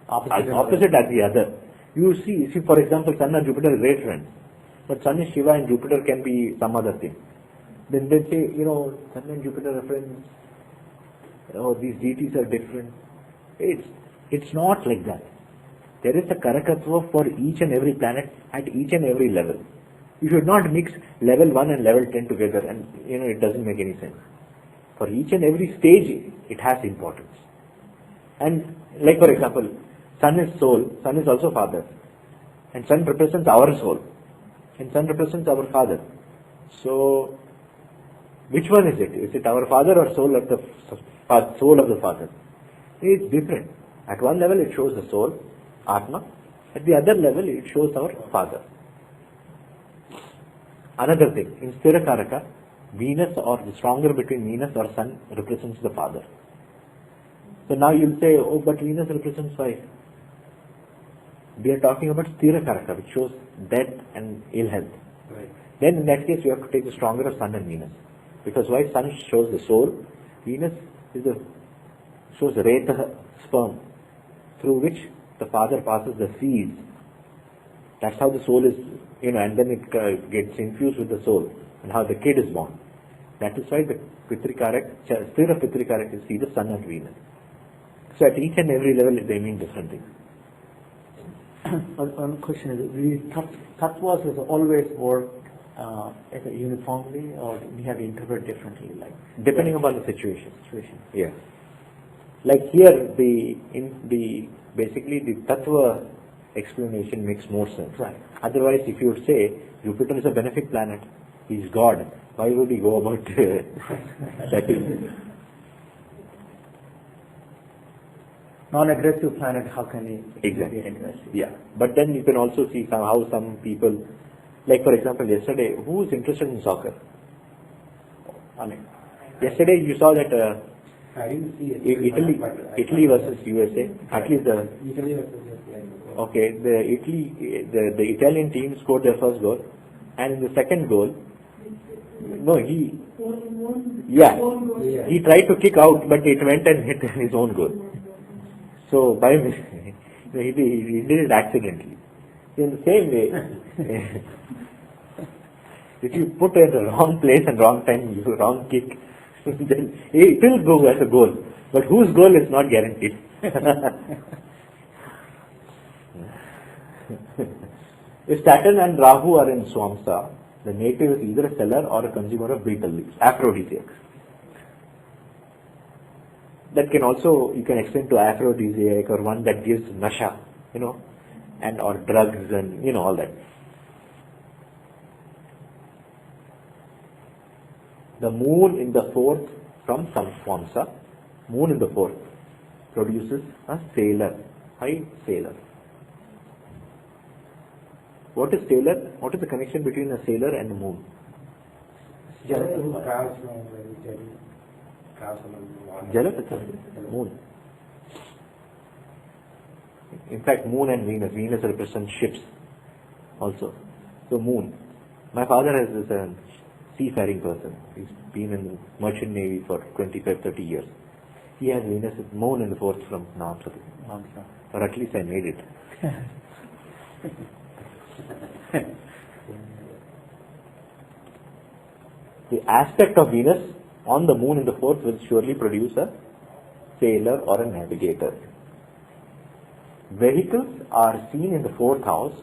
opposite at the other. You see, for example, Sun and Jupiter are great friends, but Sun is Shiva and Jupiter can be some other thing. Then they say, Sun and Jupiter are friends. Oh, these deities are different. It's not like that. There is a Karakatva for each and every planet at each and every level. You should not mix level 1 and level 10 together, and it doesn't make any sense. For each and every stage, it has importance. And like for example, Sun is soul, Sun is also father. And Sun represents our soul. And Sun represents our father. So, which one is it? Is it our father or soul of the father? It's different. At one level it shows the soul, Atma. At the other level it shows our father. Another thing, in Sthira Karaka, Venus or the stronger between Venus or Sun represents the father. So now you'll say, oh, but Venus represents wife. We are talking about Sthira Karaka, which shows death and ill health. Right. Then in that case, you have to take the stronger of Sun and Venus. Because why? Sun shows the soul, Venus shows the Reta sperm, through which the father passes the seeds. That's how the soul is, and then it gets infused with the soul, and how the kid is born. That is why the Sthira Pitrikarak is either Sun and Venus. So at each and every level they mean different things. One question is, these tattvas has always worked uniformly, or we have to interpret differently, like Depending upon the situation. Yeah. Like here, basically the tattva explanation makes more sense. Right. Otherwise, if you would say Jupiter is a benefic planet, he's God, why would he go about that? Non-aggressive planet, how can he Exactly. be aggressive? Yeah. But then you can also see how some people, like for example, yesterday, who is interested in soccer? Yesterday you saw that I didn't see it. Italy versus USA. At least Italy versus USA. okay, the Italian team scored their first goal, and in the second goal, he tried to kick out, but it went and hit his own goal. So by mistake, he did it accidentally. In the same way, if you put it in the wrong place and wrong time, wrong kick, then it will go as a goal. But whose goal is not guaranteed. If Saturn and Rahu are in Swamsa, the native is either a seller or a consumer of betel leaves, aphrodisiacs. That can also, you can extend to aphrodisiac or one that gives nasha, and or drugs and all that. The moon in the fourth from Swamsa, moon in the fourth produces a sailor, high sailor. What is sailor? What is the connection between a sailor and the moon? Moon. In fact, moon and Venus represent ships. also. So moon. My father is a seafaring person. He's been in the merchant navy for 25, 30 years. He has Venus, moon in the fourth from now, or at least I made it. The aspect of Venus on the moon in the fourth will surely produce a sailor or a navigator. Vehicles are seen in the fourth house,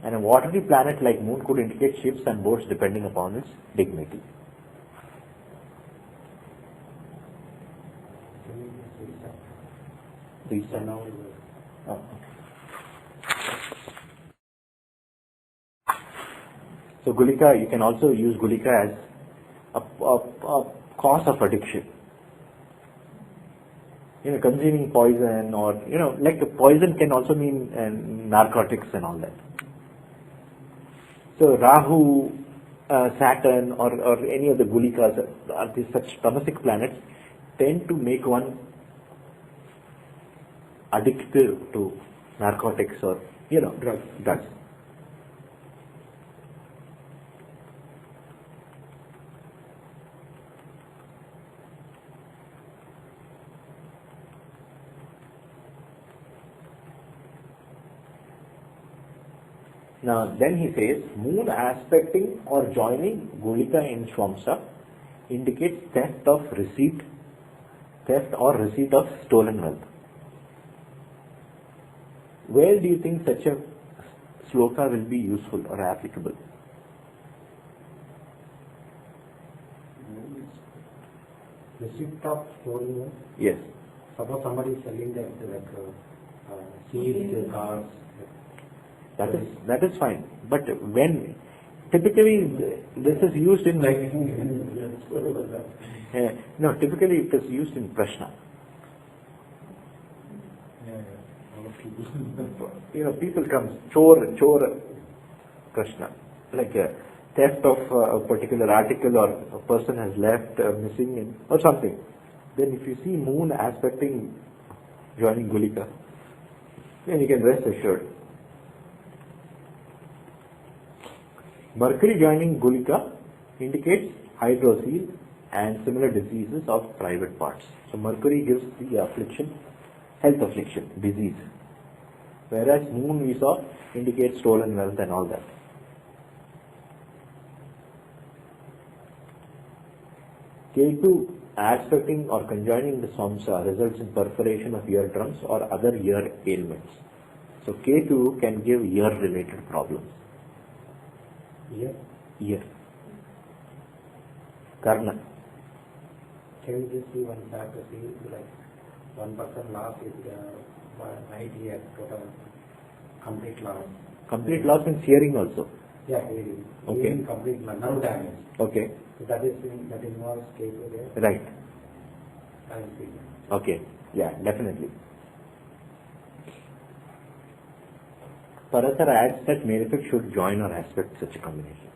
and a watery planet like moon could indicate ships and boats depending upon its dignity. Oh. So Gulika, you can also use Gulika as a cause of addiction. Consuming poison, or like the poison can also mean narcotics and all that. So Rahu, Saturn, or any of the Gulikas, are these such tamasic planets, tend to make one addicted to narcotics or drugs. Now then he says, moon aspecting or joining Gulika in Swamsa indicates theft or receipt of stolen wealth. Where do you think such a sloka will be useful or applicable? Receipt of stolen wealth? Yes. Suppose somebody is selling that seized cars. That is fine. But when typically this is used in typically it is used in Prashna. People come chor Prashna, like a theft of a particular article, or a person has left missing or something. Then if you see moon aspecting joining Gulika, then you can rest assured. Mercury joining Gulika indicates hydrocele and similar diseases of private parts. So Mercury gives the affliction, health affliction, disease. Whereas moon we saw indicates stolen wealth and all that. Ketu aspecting or conjoining the Samsa results in perforation of eardrums or other ear ailments. So Ketu can give ear related problems. Ear. Karna. Can you just see one chart to see, like one person lost his right ear, total complete loss. Complete loss means hearing also. Yeah, hearing. Okay. Hearing complete loss, nerve damage. Okay. So that involves Ketu there. Right. I see. Okay. Yeah, definitely. Parasar adds that malefic should join or aspect such a combination.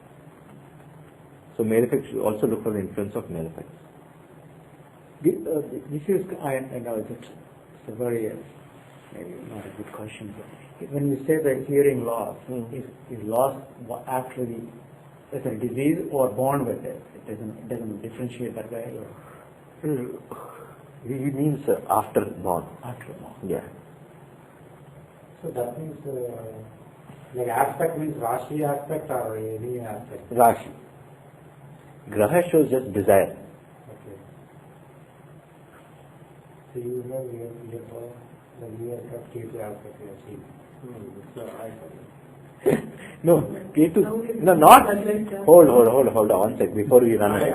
So malefic should also look for the influence of malefics. This is, I know it's a very, maybe not a good question, but when you say the hearing loss, is loss after is a disease or born with it? It doesn't differentiate that way? He means after born. After born. Yeah. So that means, like aspect means Rashi aspect or any aspect? Rashi. Graha shows just desire. Okay. So you have the Ketu aspect you have seen. So No, Ketu, no, not, hold on one sec before we run away.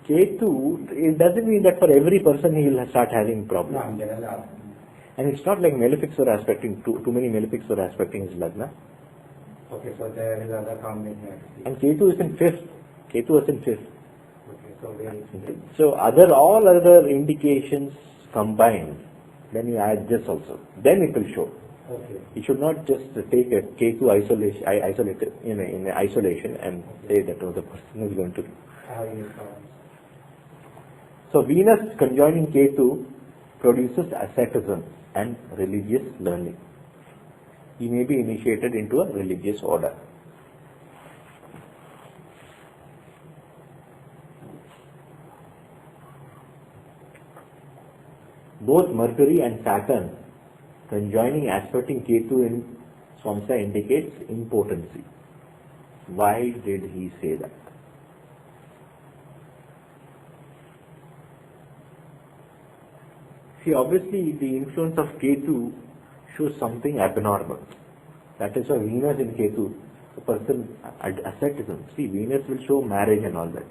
Ketu, it doesn't mean that for every person he will start having problems. No, I'm generally asking. And it's not like malefics are aspecting, too many malefics are aspecting his lagna. Okay, so there is other combination. And Ketu is in fifth. Ketu was in fifth. Okay, so there is. So all other indications combined, then you add this also. Then it will show. Okay. You should not just take a Ketu isolated in isolation and say that the person is going to. So Venus conjoining Ketu produces asceticism and religious learning. he may be initiated into a religious order. Both Mercury and Saturn conjoining aspecting Ketu in Swamsa indicates impotency. Why did he say that? See, obviously the influence of Ketu shows something abnormal. That is why Venus in Ketu, the person asceticism. See, Venus will show marriage and all that.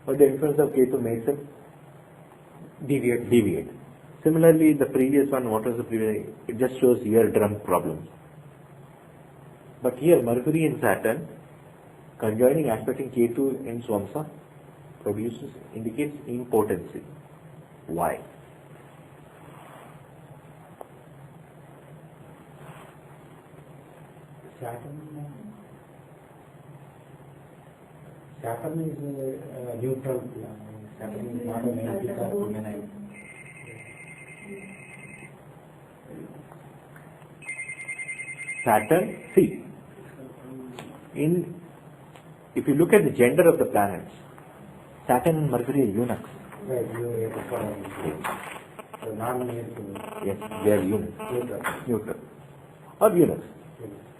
But the influence of Ketu makes him deviate. Similarly, the previous one, what was the previous? It just shows eardrum problems. But here, Mercury and Saturn conjoining aspecting Ketu in Swamsa indicates impotency. Why? Saturn is a neutral planet. Saturn is not a male piece or female. Saturn, see, if you look at the gender of the planets, Saturn and Mercury are eunuchs. Right, you have to follow. So normally Yes, they are eunuchs. Neutral. Or eunuchs.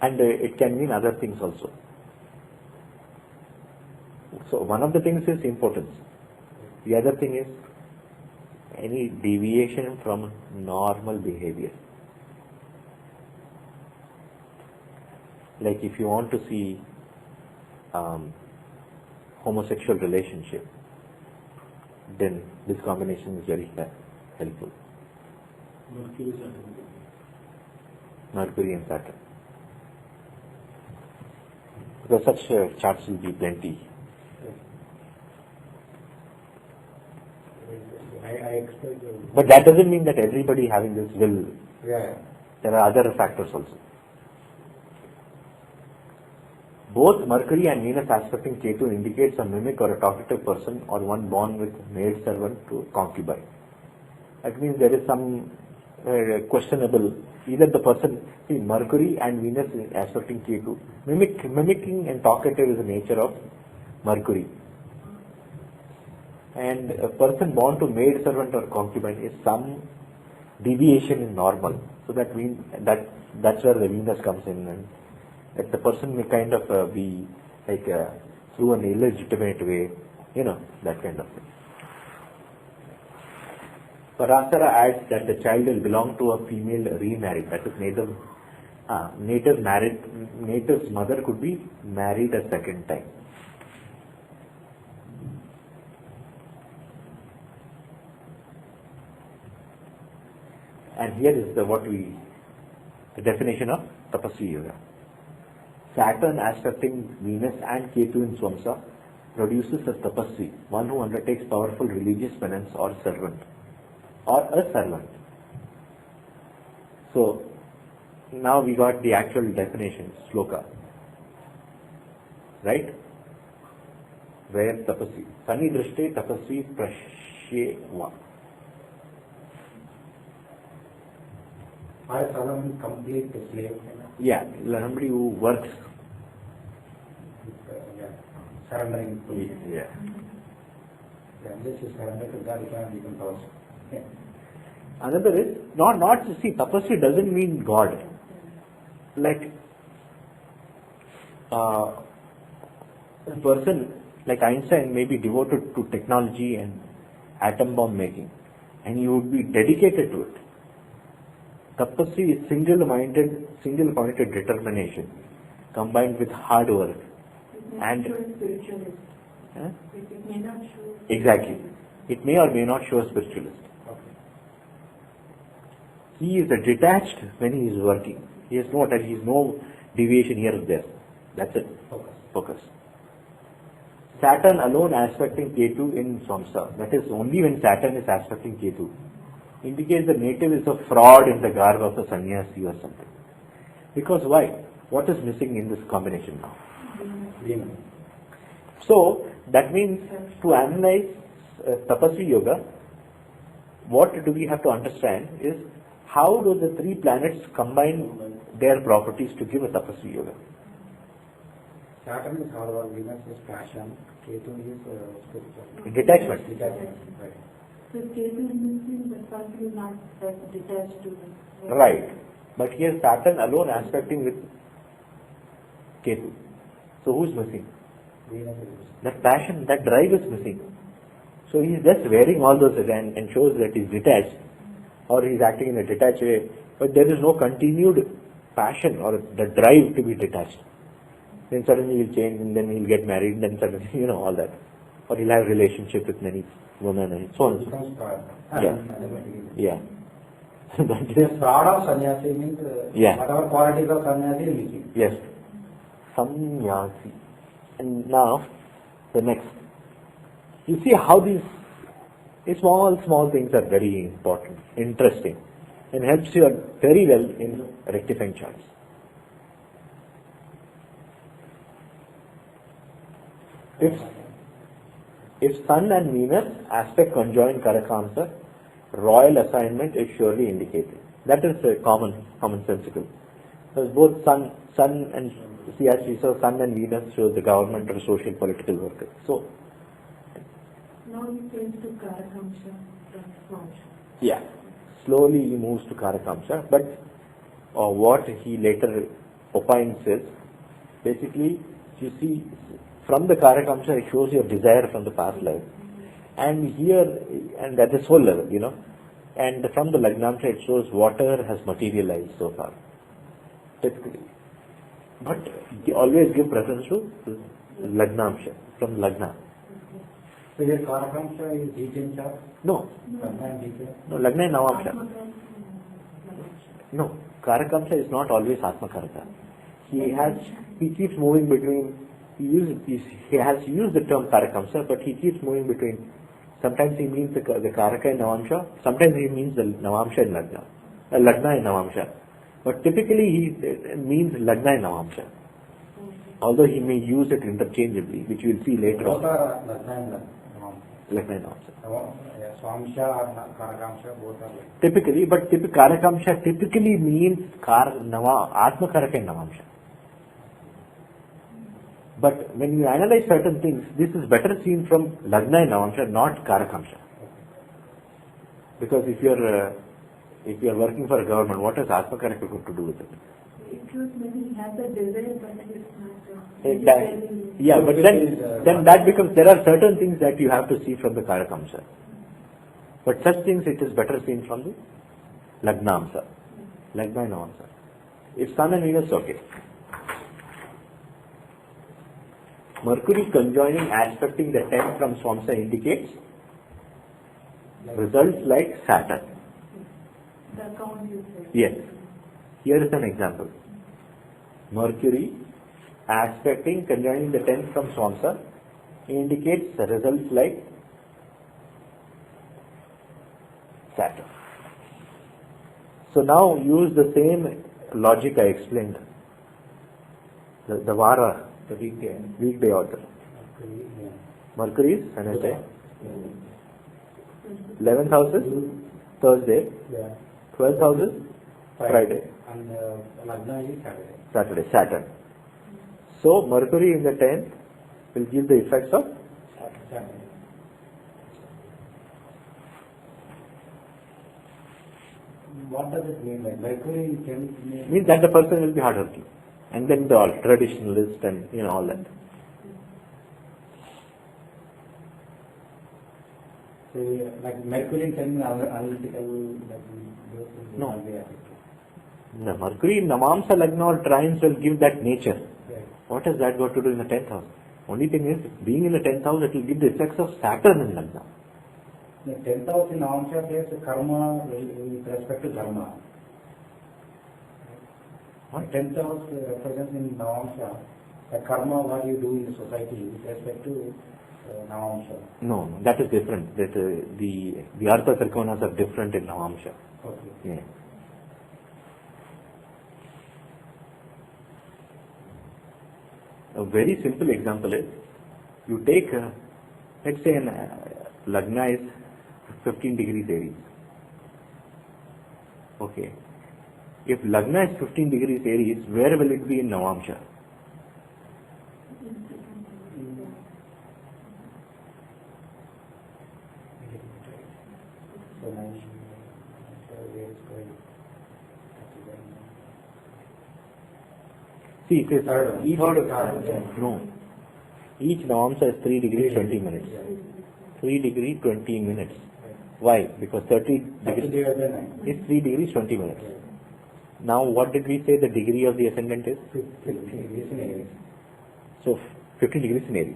And it can mean other things also. So one of the things is importance. The other thing is any deviation from normal behavior. Like if you want to see homosexual relationship, then this combination is very helpful. Mercury and Saturn. Because such charts will be plenty. I expect. But that doesn't mean that everybody having this will. Yeah. There are other factors also. Both Mercury and Venus aspecting Ketu indicates a mimic or a talkative person or one born with maid servant to concubine. That means there is some questionable, either the person, see Mercury and Venus aspecting Ketu, mimicking and talkative is the nature of Mercury. And a person born to maid servant or concubine is some deviation in normal. So that means that's where the Venus comes in, and that the person may kind of be like through an illegitimate way, that kind of thing. Parasara adds that the child will belong to a female remarried, that is native's mother could be married a second time. And here is the definition of Tapasvi Yoga. Saturn aspecting Venus and Ketu in Swamsa produces a Tapasvi, one who undertakes powerful religious penance or a servant. So, now we got the actual definition, sloka. Right? Where Tapasvi. Sani Drishte Tapasvi Prashyeva. Or someone complete slave. Yeah, somebody who works. Surrendering to. Yeah. This is surrender to God, you cannot become powerful. Another is, not to see, Tapasvi doesn't mean God. Like, a person like Einstein may be devoted to technology and atom bomb making, and he would be dedicated to it. Tapasvi is single-pointed determination combined with hard work. And it may not show. Exactly. It may or may not show a spiritualist. He is detached when he is working. He has no deviation here or there. That's it. Focus. Saturn alone aspecting Ketu in Swamsa. That is only when Saturn is aspecting Ketu. Indicates the native is a fraud in the garb of a sannyasi or something. Because why? What is missing in this combination now? Demon. So, that means to analyze Tapasvi Yoga, what do we have to understand is how do the three planets combine their properties to give a tapasvi yoga. Saturn is hardware, Venus is passion, Ketu is spiritual. Detachment. Detachment, right. So Ketu means the person is not that detached to the Right. But here Saturn alone aspecting with Ketu. So who is missing? Venus is That passion, that drive is missing. So he is just wearing all those and shows that he is detached, or he is acting in a detached way, but there is no continued passion or the drive to be detached. Then suddenly he will change, and then he will get married, then suddenly, all that. Or he will have relationship with many women and so on. and so on. becomes pride. Yeah. That The is, fraud of sannyasi means Yeah. whatever qualities of sannyasi is missing. yes. Sannyasi. And now, the next. You see how these small things are very important, interesting, and helps you very well in rectifying charts. If Sun and Venus aspect conjoined Karakamsa, royal assignment is surely indicated. That is commonsensical. Because both Sun and Sun and Venus shows the government or social political worker. So, now he turns to Karakamsha from Swamsha. yeah, slowly he moves to Karakamsa, but what he later opines is, basically, you see, from the Karakamsa it shows your desire from the past life, and here, and at the soul level, and from the Lagnamsa it shows whatever has materialized so far, typically. But they always give preference to Lagnamsa, from Lagna. So your Karakamsa is Deacon chart, No, Lagna and Deacon. no, Lagna and Navamsa. Atmakaraka. No, Karakamsa is not always Atmakaraka. He keeps moving between, he has used the term Karakamsa, but he keeps moving between, sometimes he means the Karaka and Navamsa, sometimes he means the Navamsha and Lagna, Lagna and Navamsha. But typically he means Lagna and Navamsha. Although he may use it interchangeably, which we will see later Both on. are Lagna and Navamsa. Lagna and Navamsa. Swamsha or Karakamsha, both are like. Typically, but Karakamsha typically means Atmakaraka and Navamsha. But when you analyze certain things, this is better seen from Lagna and Navamsha, not Karakamsha. Because if you are working for a government, what has Atmakaraka got to do with it? It shows maybe he has a desire, but it's not. Yeah, but then that becomes, there are certain things that you have to see from the Karakamsa. But such things it is better seen from the Lagnamsa. Lagna and Navamsa. If Sun and Venus, okay. Mercury conjoining aspecting the 10th from Swamsa indicates results like Saturn. The account you said. Yes. Here is an example. Mercury aspecting conjoining the 10th from Swamsa indicates the results like Saturn. So now use the same logic I explained. The Vara, the weekday order. Mercury is Wednesday. 11th house is Thursday. 12th house is Friday. And Lagna is Saturday, Saturday. Saturn. So Mercury in the 10th will give the effects of Saturday. What does it mean? Like Mercury in 10th means that the person will be hardworking, and then the all traditionalist and all that. So, like Mercury in 10th analytical, No. The Mercury in Navamsa, Lagna or trines will give that nature. Right. What has that got to do in the 10th house? Only thing is, being in the 10th house, it will give the effects of Saturn in Lagna. The 10th house in Navamsa says karma with respect to dharma. What? 10th house represents in Navamsa the karma what you do in the society with respect to Navamsa. No, that is different. That the Artha Trikonas are different in Navamsa. Okay. Yeah. A very simple example is, you take, let's say, Lagna is 15 degrees Aries. Okay. If Lagna is 15 degrees Aries, where will it be in Navamsha? So 9, so where is going? See, it is Third. each Third. no. Each Navamsa is 3 degrees 20 minutes. 3 degrees 20 minutes. Why? Because 30 degrees is 3 degrees 20 minutes. Now, what did we say the degree of the ascendant is? 15 degrees in Aries. So, 15 degrees in Aries.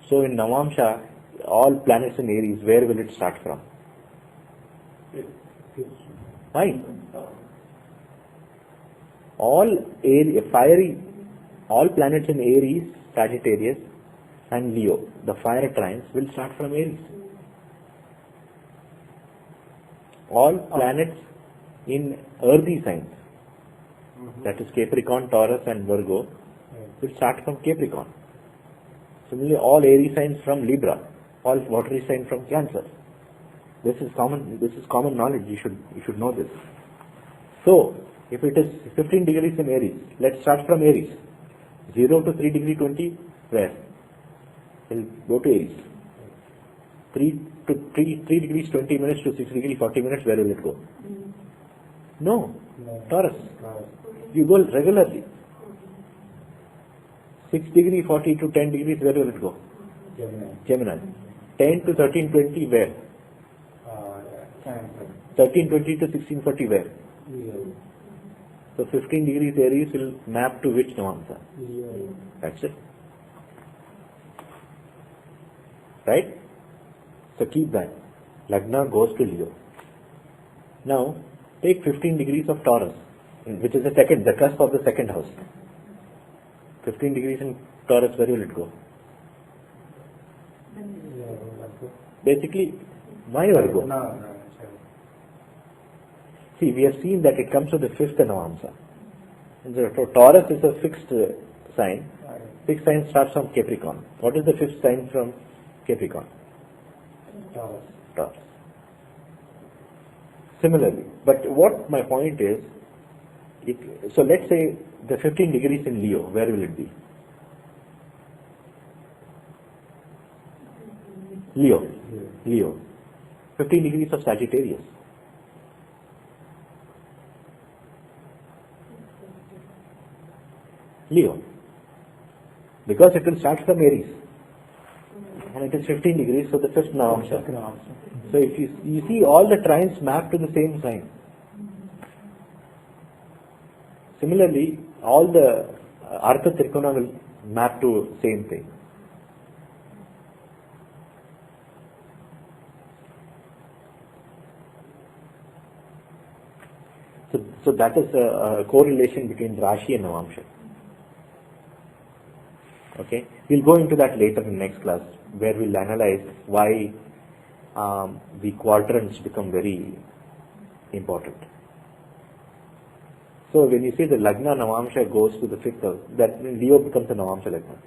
So, in Navamsha, all planets in Aries, where will it start from? Why? All planets in Aries, Sagittarius, and Leo, the fire trines, will start from Aries. All planets in earthy signs, that is Capricorn, Taurus, and Virgo, will start from Capricorn. Similarly, all airy signs from Libra, all watery signs from Cancer. This is common knowledge. You should know this. So, if it is 15 degrees in Aries, let's start from Aries. 0 to 3 degree 20, where? We'll go to Aries. 3 degrees 20 minutes to 6 degrees 40 minutes, where will it go? No, Taurus. You go regularly. 6 degree 40 to 10 degrees, where will it go? Gemini. 10 to 1320, where? 1320 to 1640, where? So 15 degrees Aries will map to which Navamsa? That's it. Right? So keep that. Lagna goes to Leo. Now, take 15 degrees of Taurus, which is the cusp of the second house. 15 degrees in Taurus, where will it go? Basically, my Virgo. See, we have seen that it comes to the fifth Navamsa. So Taurus is a fixed sign. Fixed sign starts from Capricorn. What is the fifth sign from Capricorn? Taurus. Similarly, but what my point is, so let's say the 15 degrees in Leo, where will it be? Leo. 15 degrees of Sagittarius. Leo. Because it will start from Aries. And it is 15 degrees, so the fifth Navamsa. So if you see all the trines map to the same sign. Similarly, all the Artha Trikona will map to same thing. So that is a correlation between Rashi and Navamsha. Okay, we'll go into that later in next class, where we'll analyze why the quadrants become very important. So when you say the Lagna Navamsha goes to the fifth house, that Leo becomes a Navamsha Lagna.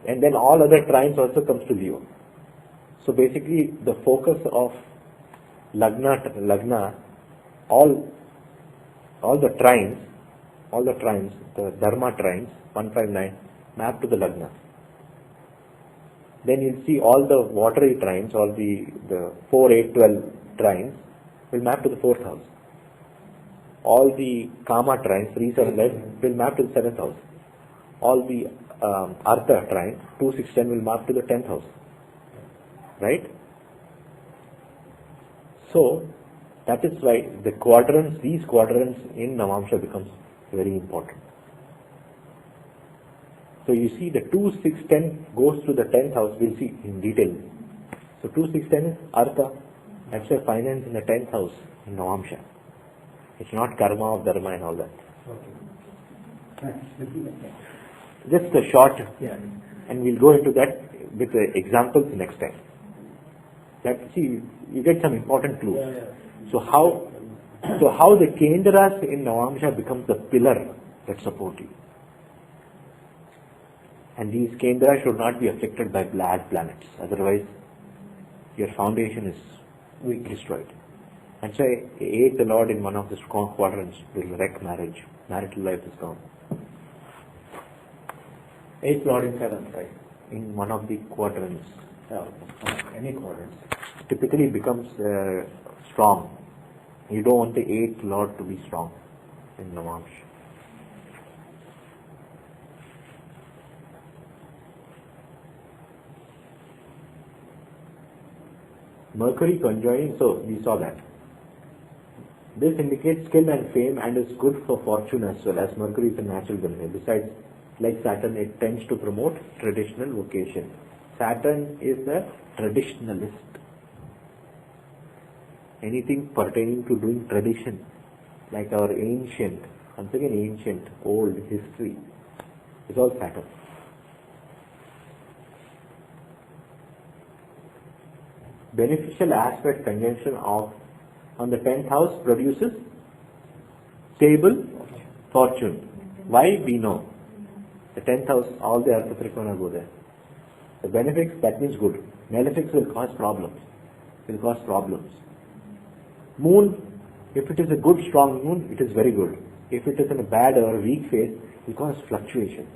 And then all other trines also comes to Leo. So basically the focus of Lagna, all the trines, the Dharma trines, 159, map to the Lagna. Then you'll see all the watery trines, all the 4, 8, 12 trines will map to the fourth house. All the Kama trines, 3, 7, 11 will map to the seventh house. All the Artha trines, 2, 6, 10 will map to the 10th house. Right? So, that is why these quadrants in Navamsha becomes very important. So you see the 2, 6, 10 goes to the 10th house, we'll see in detail. So 2, 6, 10 is Artha, that's why finance in the 10th house in Navamsha. It's not karma of dharma and all that. Just a short, and we'll go into that with the examples next time. See, you get some important clues. So how the Kendras in Navamsha becomes the pillar that support you. And these Kendras should not be affected by bad planets. Otherwise, your foundation is destroyed. And so eighth lord in one of the strong quadrants will wreck marriage. Marital life is gone. Eighth lord in seventh, right? In one of the quadrants. Any quadrants. Typically becomes strong. You don't want the eighth lord to be strong in Navamsha. Mercury conjoining, so we saw that. This indicates skill and fame and is good for fortune as well, as Mercury is a natural benefit. Besides, like Saturn, it tends to promote traditional vocation. Saturn is a traditionalist. Anything pertaining to doing tradition, like our ancient, once again ancient, old history, is all Saturn. Beneficial aspect conjunction of on the 10th house produces stable fortune. Why? We know. The 10th house, all the Artha Trikona go there. The benefics, that means good. Malefics will cause problems. Moon, if it is a good strong moon, it is very good. If it is in a bad or weak phase, it will cause fluctuation.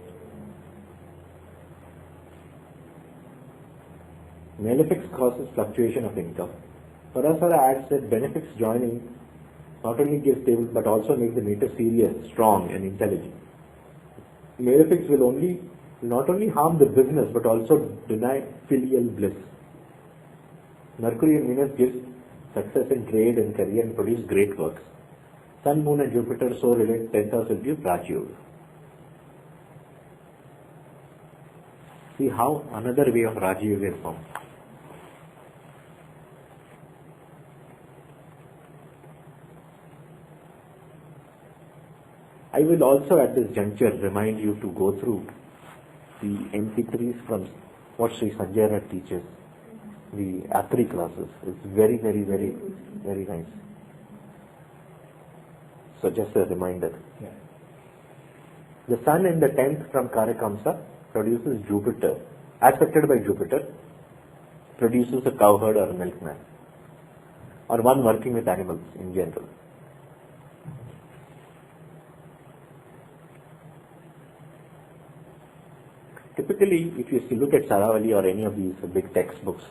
Malefics causes fluctuation of income. Parasara adds that benefics joining not only gives stable but also make the native serious, strong and intelligent. Malefics will not only harm the business but also deny filial bliss. Mercury and Venus gives success in trade and career and produce great works. Sun, Moon and Jupiter so relate 10th house will give Raj Yoga. See how another way of Raj Yoga is formed. I will also at this juncture remind you to go through the MP3s from what Sri Sanjay Rath teaches, the Atri classes. It's very, very, very, very nice. So just a reminder. Yeah. The Sun in the 10th from Karakamsa produces Jupiter, aspected by Jupiter, produces a cowherd or a milkman, or one working with animals in general. Typically, if you look at Saravali or any of these big textbooks,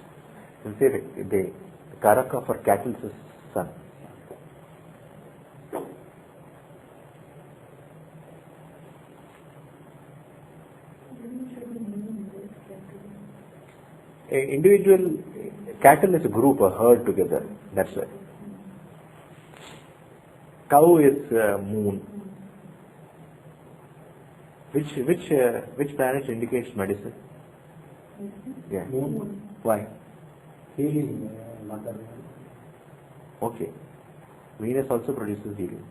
you'll say that the Karaka for cattle is Sun. A individual cattle is a group, a herd together. That's why. Cow is moon. Which planet indicates medicine? Yeah. Moon. Why? Healing, mother. Okay. Venus also produces healing.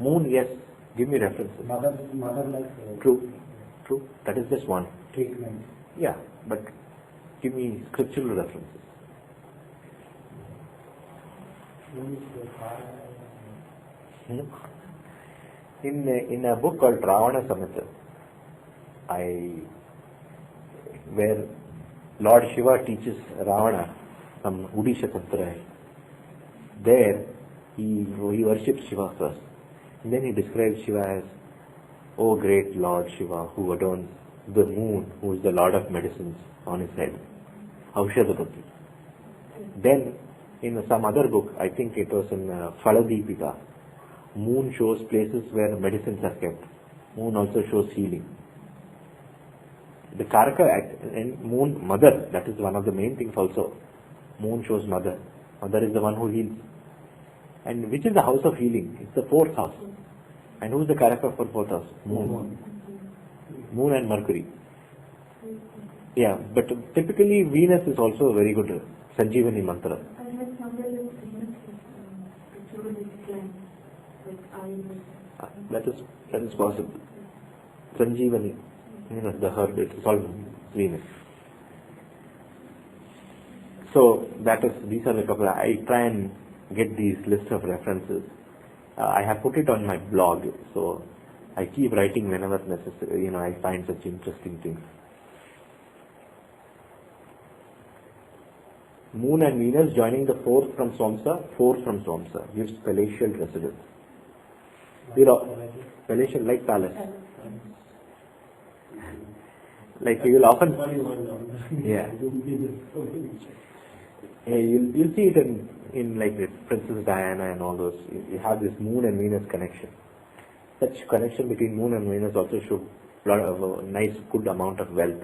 Moon, yes. Give me references. Mother like True. That is just one. treatment. Yeah, but give me scriptural references. Moon is the fire. In a book called Ravana Samhita, where Lord Shiva teaches Ravana some Odisha Tantra, there he worships Shiva first. And then he describes Shiva as, O great Lord Shiva, who adorns the moon, who is the Lord of medicines on his head. Aushadapati. Then in some other book, I think it was in Phaladipika, moon shows places where medicines are kept. Moon also shows healing. The Karaka and moon, mother, that is one of the main things also. Moon shows mother. Mother is the one who heals. And which is the house of healing? It's the 4th house. And who is the Karaka for 4th house? Moon. Moon and Mercury. Yeah, but typically Venus is also a very good Sanjeevani mantra. I had somewhere in picture of this plant, like That is possible. Sanjeevani, the herb, it is called Venus. So these are the couple. I try and get these list of references. I have put it on my blog, so I keep writing whenever necessary. I find such interesting things. Moon and Venus joining the 4th from Swamsa, 4 from Swamsa gives palatial residence. Palatial like palace. Like you will often, yeah. You'll see it in like this Princess Diana and all those. You have this Moon and Venus connection. Such connection between Moon and Venus also should have a nice, good amount of wealth.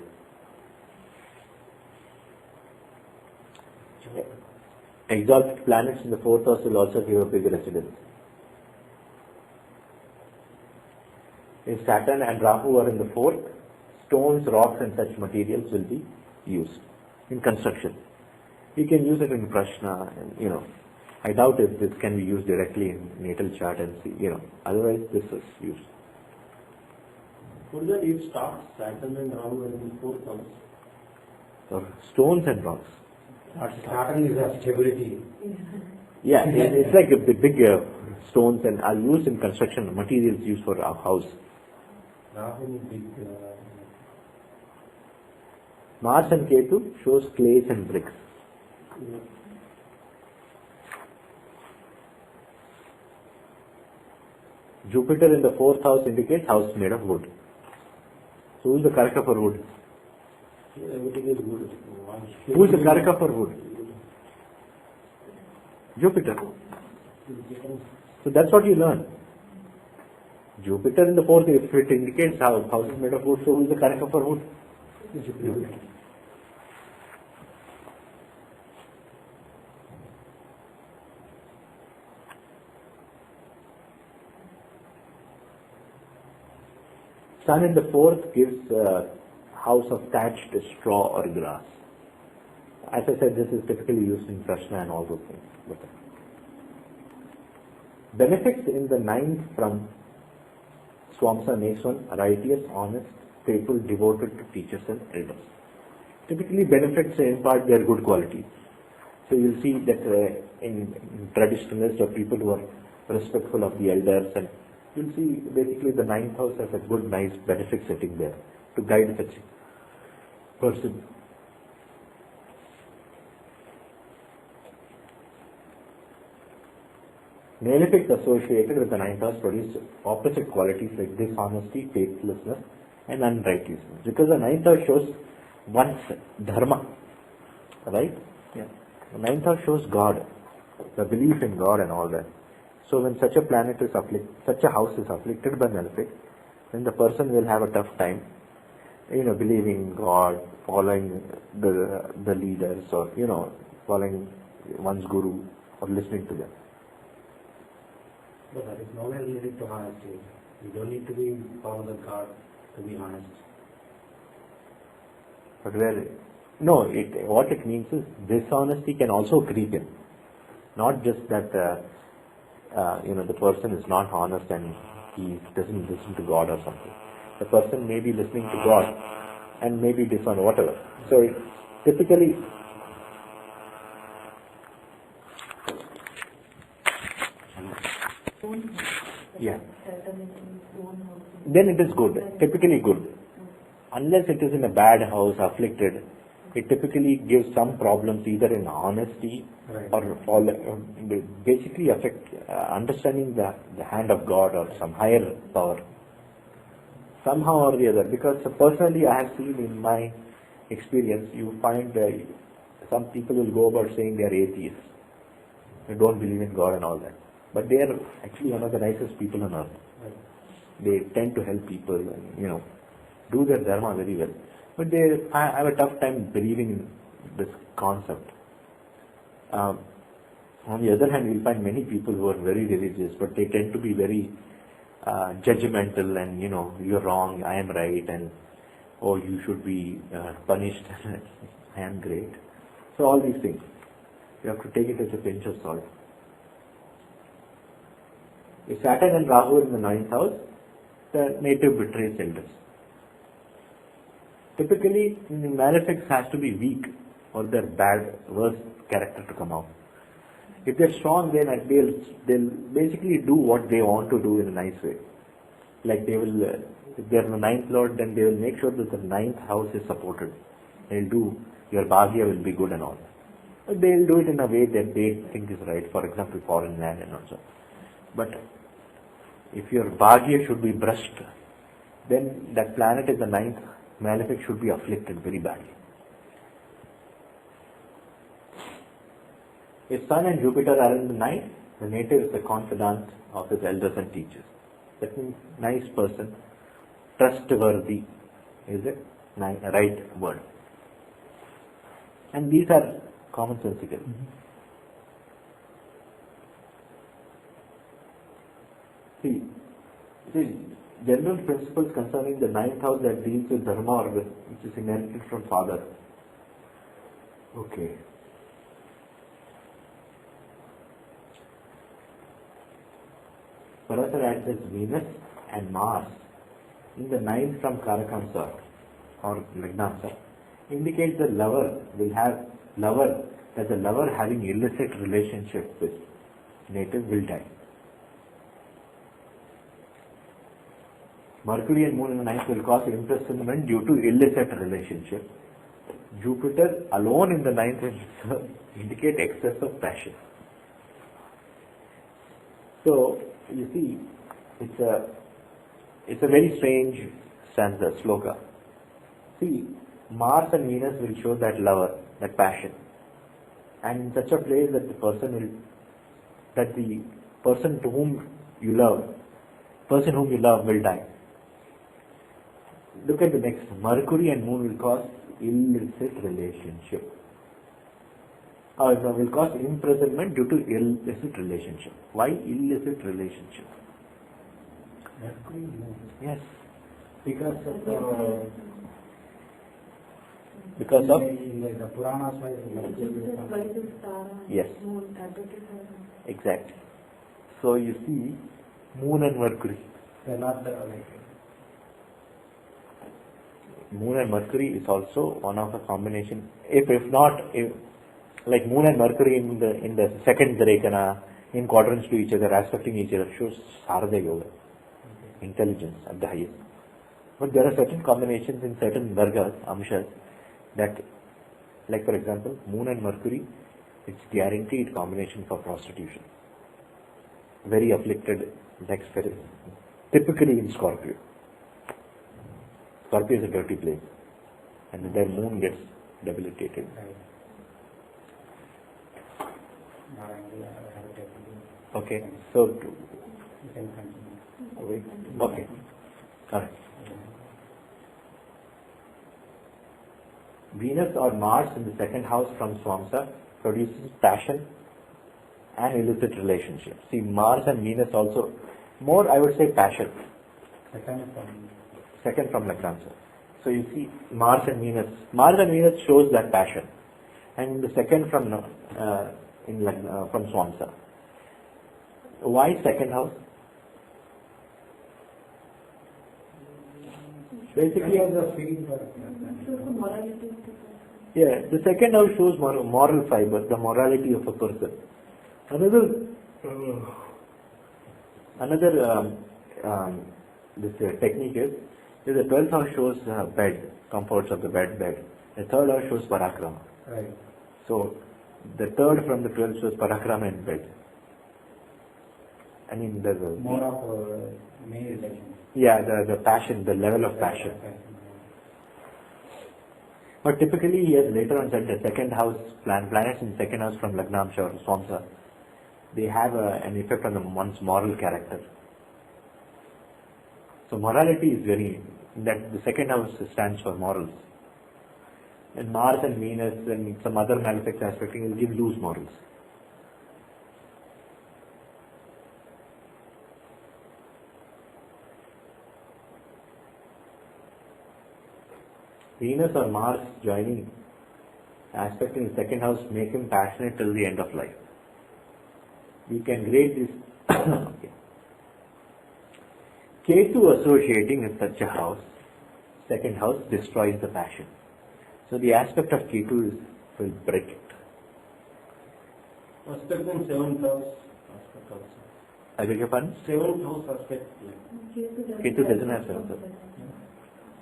Exalted planets in the 4th house will also give a big residence. If Saturn and Rahu are in the 4th, stones, rocks and such materials will be used in construction. You can use it in Prashna and I doubt if this can be used directly in natal chart and see, otherwise this is used. Would that if stars, Saturn and Rahu are in 4th house? Or stones and rocks. Saturn is a stability. Yeah, it's like a big stones and are used in construction, materials used for our house. Rahu is big. Mars and Ketu shows clays and bricks. Jupiter in the 4th house indicates house made of wood. So who is the Karaka for wood? Everything is good. Who is the Karaka for wood? Jupiter. So that's what you learn. Jupiter in the 4th, if it indicates house is made of wood, so who is the Karaka for wood? Jupiter. Sun in the 4th gives house of thatched straw or grass. As I said, this is typically used in Prashna and all those things. Benefits in the 9th from Swamsa makes one righteous, honest, faithful, devoted to teachers and elders. Typically benefits impart their good qualities. So you'll see that in traditionalists or people who are respectful of the elders, and you'll see basically the 9th house has a good, nice benefit setting there to guide such person. Malefics associated with the 9th house produce opposite qualities like dishonesty, faithlessness and unrighteousness. Because the 9th house shows one's dharma, right? Yeah. The 9th house shows God, the belief in God and all that. So when such a planet is such a house is afflicted by malefic, then the person will have a tough time, believing God, following the leaders, or following one's guru or listening to them. But that is nowhere related to honesty. You don't need to be follow the God to be honest. But what it means is dishonesty can also creep in. Not just that the person is not honest and he doesn't listen to God or something. The person may be listening to God and may be dishonest, whatever. So typically, yeah. Then it is good, typically good. Unless it is in a bad house, afflicted, it typically gives some problems either in honesty or basically affect understanding the hand of God or some higher power. Somehow or the other. Because personally I have seen in my experience, you find some people will go about saying they are atheists. They don't believe in God and all that. But they are actually one of the nicest people on earth. They tend to help people and, do their dharma very well. But I have a tough time believing in this concept. On the other hand, you'll find many people who are very religious, but they tend to be very judgmental and, you're wrong, I am right, and you should be punished, I am great. So all these things, you have to take it as a pinch of salt. If Saturn and Rahu are in the 9th house, the native betrays elders. Typically, the malefics has to be weak or their bad, worse character to come out. If they're strong, then they'll basically do what they want to do in a nice way. Like they will, if they're the 9th lord, then they will make sure that the 9th house is supported. They'll do, your bhagya will be good and all. They'll do it in a way that they think is right, for example, foreign land and also. But if your Bhagya should be brushed, then that planet is the ninth malefic should be afflicted very badly. If Sun and Jupiter are in the ninth, the native is the confidant of his elders and teachers. That means nice person, trustworthy is a right word. And these are commonsensical. See, general principles concerning the ninth house that deals with dharma or which is inherited from father. Okay. Further adds Venus and Mars in the ninth from Karakamsa or Lagnamsa indicates the lover that the lover having illicit relationship with native will die. Mercury and Moon in the ninth will cause imprisonment due to illicit relationship. Jupiter alone in the ninth will indicate excess of passion. So you see, it's a very strange stanza, sloka. See, Mars and Venus will show that lover, that passion, and in such a place that the person whom you love will die. Look at the next. Mercury and Moon will cause illicit relationship. Will cause imprisonment due to illicit relationship. Why illicit relationship? Mercury, Moon. Yes. Because of in the Puranas, yes, exactly. So you see, Moon and Mercury. they're not Moon and Mercury is also one of the combination. If like Moon and Mercury in the second Drekana, in quadrants to each other, aspecting each other, shows Sarada Yoga, intelligence at the highest. But there are certain combinations in certain Vargas, Amshas, that, like for example, Moon and Mercury, it's guaranteed combination for prostitution. Very afflicted, next typically in Scorpio. Scorpio is a dirty place, and their moon gets debilitated. Okay, so okay, correct. Venus or Mars in the second house from Swamsa produces passion and illicit relationships. See, Mars and Venus also, more I would say passion. Second from Lagranza. So you see Mars and Venus shows that passion, and the second from from Swamsa. Why second house? Basically, yeah, the second house shows moral fiber, the morality of a person. Another technique is the 12th house shows bed, comforts of the bed. The third house shows parakrama. Right. So the third from the 12th shows parakrama in bed. I mean there's more of male relation. Yeah, the passion, the level of passion. But typically he has later on said the second house planets in second house from Lagnamsha or Swamsa, they have an effect on one's moral character. So morality is that the second house stands for morals. And Mars and Venus and some other malefic aspecting will give loose morals. Venus or Mars joining aspect in the second house make him passionate till the end of life. We can grade this. Okay. Ketu associating in such a house, second house, destroys the passion. So the aspect of Ketu will break it. Aspect in seventh house. Aspect also. I beg your pardon? Seventh house aspect. Ketu doesn't have seventh house.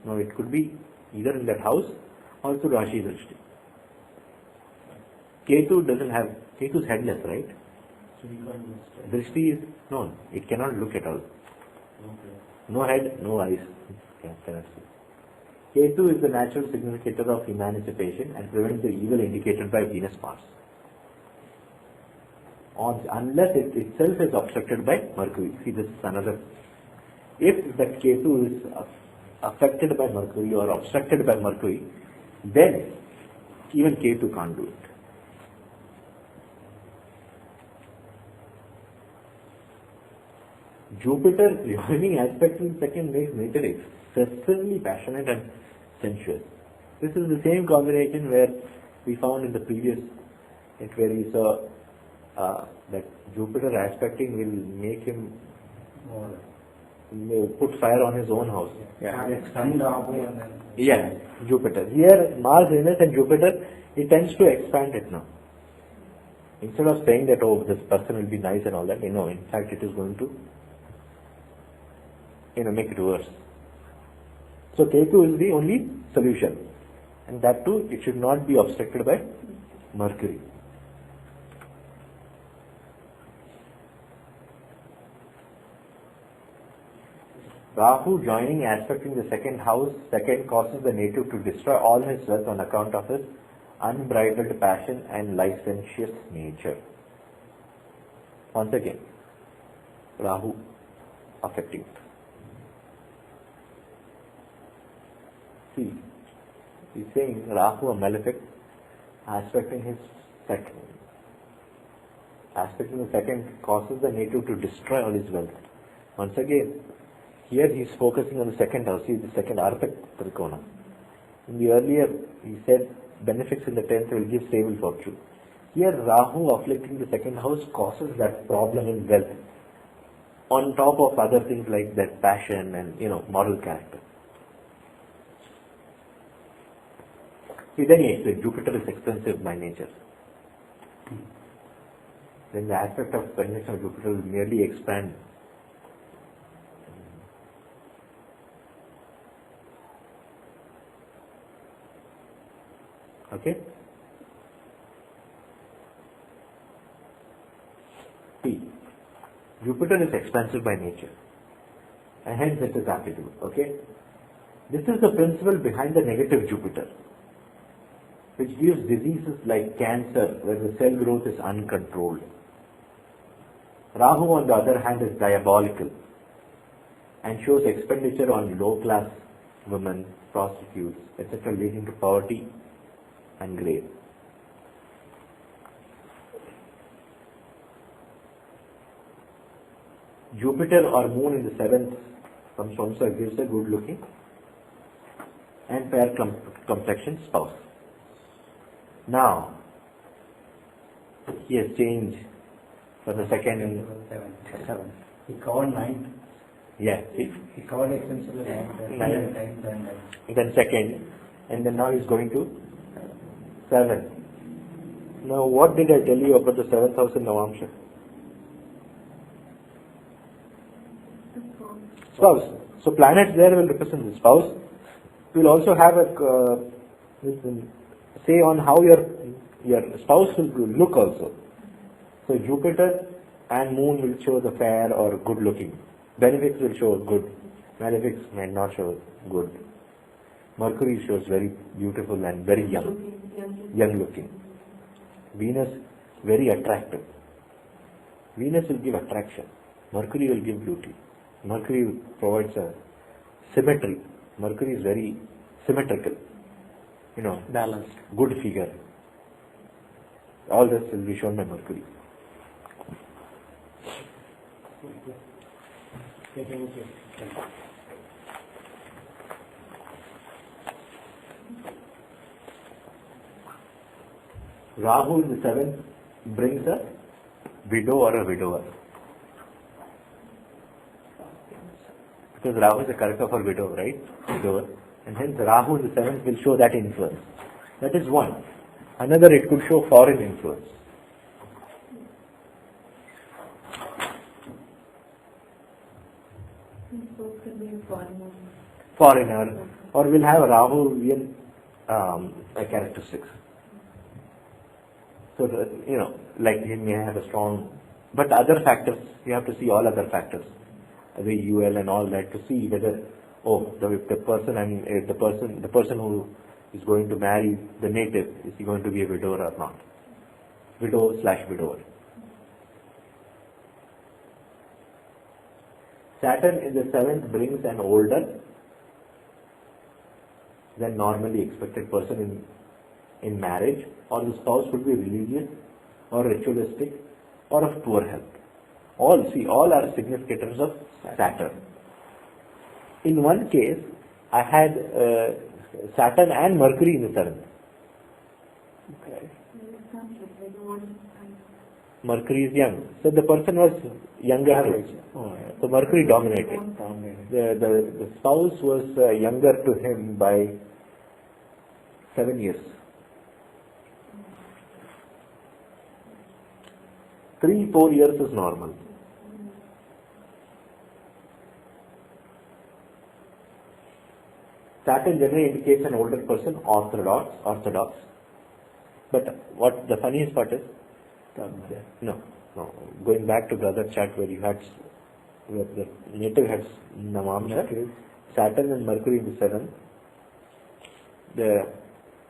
No, it could be either in that house or to Rashi Drishti. Ketu doesn't have, Ketu is headless, right? So we can't understand. Drishti is, no, it cannot look at all. Okay. No head, no eyes. Yeah, cannot see. Ketu is the natural significator of emancipation and prevents the evil indicated by Venus Mars. Unless it itself is obstructed by Mercury. See, this is another. If that Ketu is affected by Mercury or obstructed by Mercury, then even Ketu can't do it. Jupiter joining aspect in second makes nature excessively passionate and sensuous. This is the same combination where we found in the previous, where we saw that Jupiter aspecting will make him put fire on his own house. Yeah, Jupiter. Here Mars, Venus and Jupiter, it tends to expand it now. Instead of saying that, oh, this person will be nice and all that, in fact it is going to make it worse. So Ketu is the only solution, and that too, it should not be obstructed by Mercury. Rahu joining aspecting the second house, second causes the native to destroy all his wealth on account of his unbridled passion and licentious nature. Once again, Rahu affecting. See, he's saying Rahu, a malefic, aspecting his second. Aspecting the second causes the native to destroy all his wealth. Once again, here he is focusing on the second house. See, the second Artha Trikona. In the earlier, he said benefics in the 10th will give stable fortune. Here, Rahu afflicting the second house causes that problem in wealth, on top of other things like that passion and moral character. See, then he explained Jupiter is expensive by nature. Then the aspect of conjunction of Jupiter will merely expand. Okay? See, Jupiter is expansive by nature, and hence it is applicable. Okay? This is the principle behind the negative Jupiter, which gives diseases like cancer where the cell growth is uncontrolled. Rahu, on the other hand, is diabolical and shows expenditure on low-class women, prostitutes, etc., leading to poverty and grave. Jupiter or Moon in the 7th from Somsa gives a good looking and fair complexion spouse. Now, he has changed for the second and 7. He covered 9. yeah, see? He covered extensively 9 times. Then second, and then now he's going to 7. Now, what did I tell you about the 7th house in Navamsha? Spouse. So planets there will represent the spouse. We'll also have a say on how your spouse will look also. So Jupiter and Moon will show the fair or good looking. Benefics will show good. Malefics may not show good. Mercury shows very beautiful and very young looking. Venus, very attractive. Venus will give attraction. Mercury will give beauty. Mercury provides a symmetry. Mercury is very symmetrical. Balanced. Good figure. All this will be shown by Mercury. Rahu in the 7th brings a widow or a widower. Because Rahu is a character for widow, right? Widower. And hence Rahu in the 7th will show that influence. That is one. Another, it could show foreign influence. Foreigner, or will have Rahu in characteristics. So, like he may have a strong, but other factors, you have to see all other factors, the UL and all that to see whether, if the person and the person who is going to marry the native, is he going to be a widower or not? Widow/widower. Saturn in the 7th brings an older than normally expected person in marriage, or the spouse would be religious or ritualistic or of poor health. All are significators of Saturn. In one case, I had Saturn and Mercury in the 7th. Okay. Mercury is young. So the person was younger too. So Mercury dominated. The spouse was younger to him by 7 years. 3-4 years is normal. Saturn generally indicates an older person, orthodox. But what the funniest part is, no. Going back to the other chart where the native had Navamsha, Saturn and Mercury in the 7th.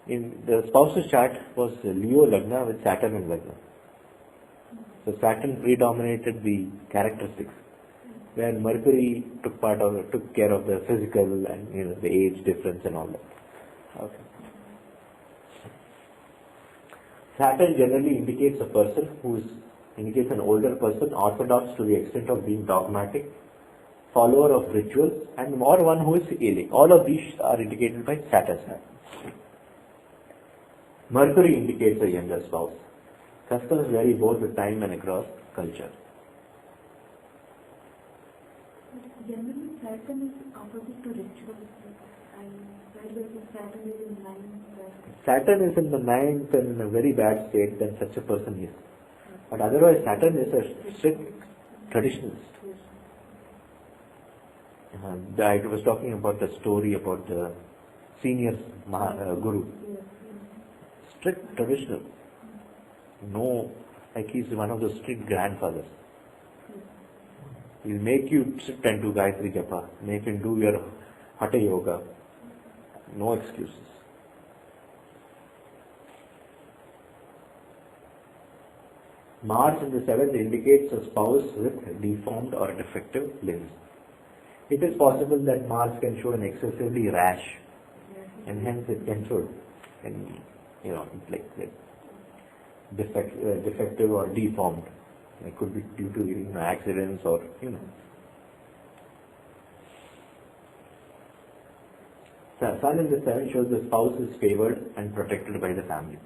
In the spouse's chart was Leo Lagna with Saturn and Lagna. So Saturn predominated the characteristics, where Mercury took care of the physical and the age difference and all that. Okay. Saturn generally indicates indicates an older person, orthodox to the extent of being dogmatic, follower of rituals, and more one who is ailing. All of these are indicated by Saturn. Mercury indicates a younger spouse. Customs vary both with time and across culture. Generally, Saturn is opposite to rituals. Saturn is in 9th. Saturn is in the 9th and in a very bad state, then such a person is. But otherwise, Saturn is a strict traditionalist. I was talking about the story about the senior guru. Strict traditional. No, like he's one of the strict grandfathers. He'll make you sit and do Gayatri Japa, make him do your Hatha Yoga. No excuses. Mars in the 7th indicates a spouse with deformed or defective limbs. It is possible that Mars can show an excessively rash, and hence it can show, defective or deformed. It could be due to accidents or The Sun in the 7th shows the spouse is favored and protected by the family.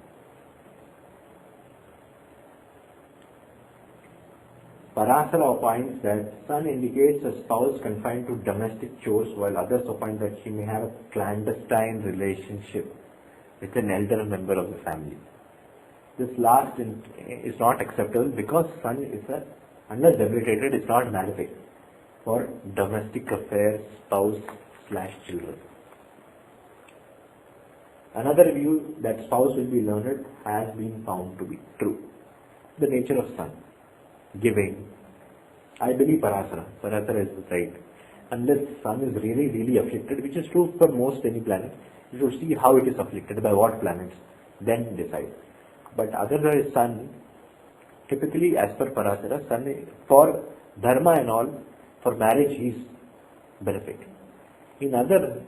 Parasara opines that Sun indicates a spouse confined to domestic chores, while others opine that she may have a clandestine relationship with an elder member of the family. This last is not acceptable because Sun is unless debilitated, is not malefic for domestic affairs, spouse/children. Another view that spouse will be learned has been found to be true. The nature of Sun, giving. I believe Parasara is right. Unless Sun is really, really afflicted, which is true for most any planet, you should see how it is afflicted, by what planets, then decide. But otherwise Sun, typically as per Parasara, Sun for dharma and all, for marriage he is benefic. In other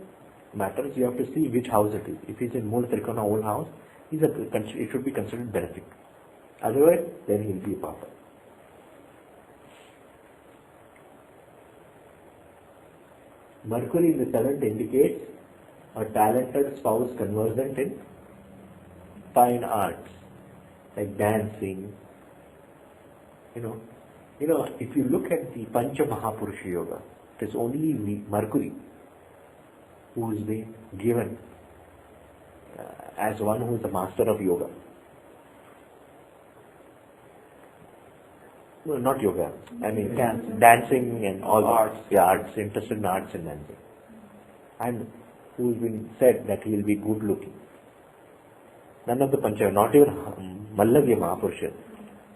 matters, you have to see which house it is. If he is in Mool Trikona, old house, it should be considered benefic. Otherwise, then he will be a pauper. Mercury in the 7th indicates a talented spouse conversant in fine arts, like dancing. If you look at the Pancha Mahapurusha Yoga, it is only Mercury who is being given as one who is the master of yoga. No, not yoga. I mean dancing and all arts. Yeah, arts, interested in arts and dancing. And who has been said that he will be good looking. None of the Pancha, not even Mallavya Mahapurusha,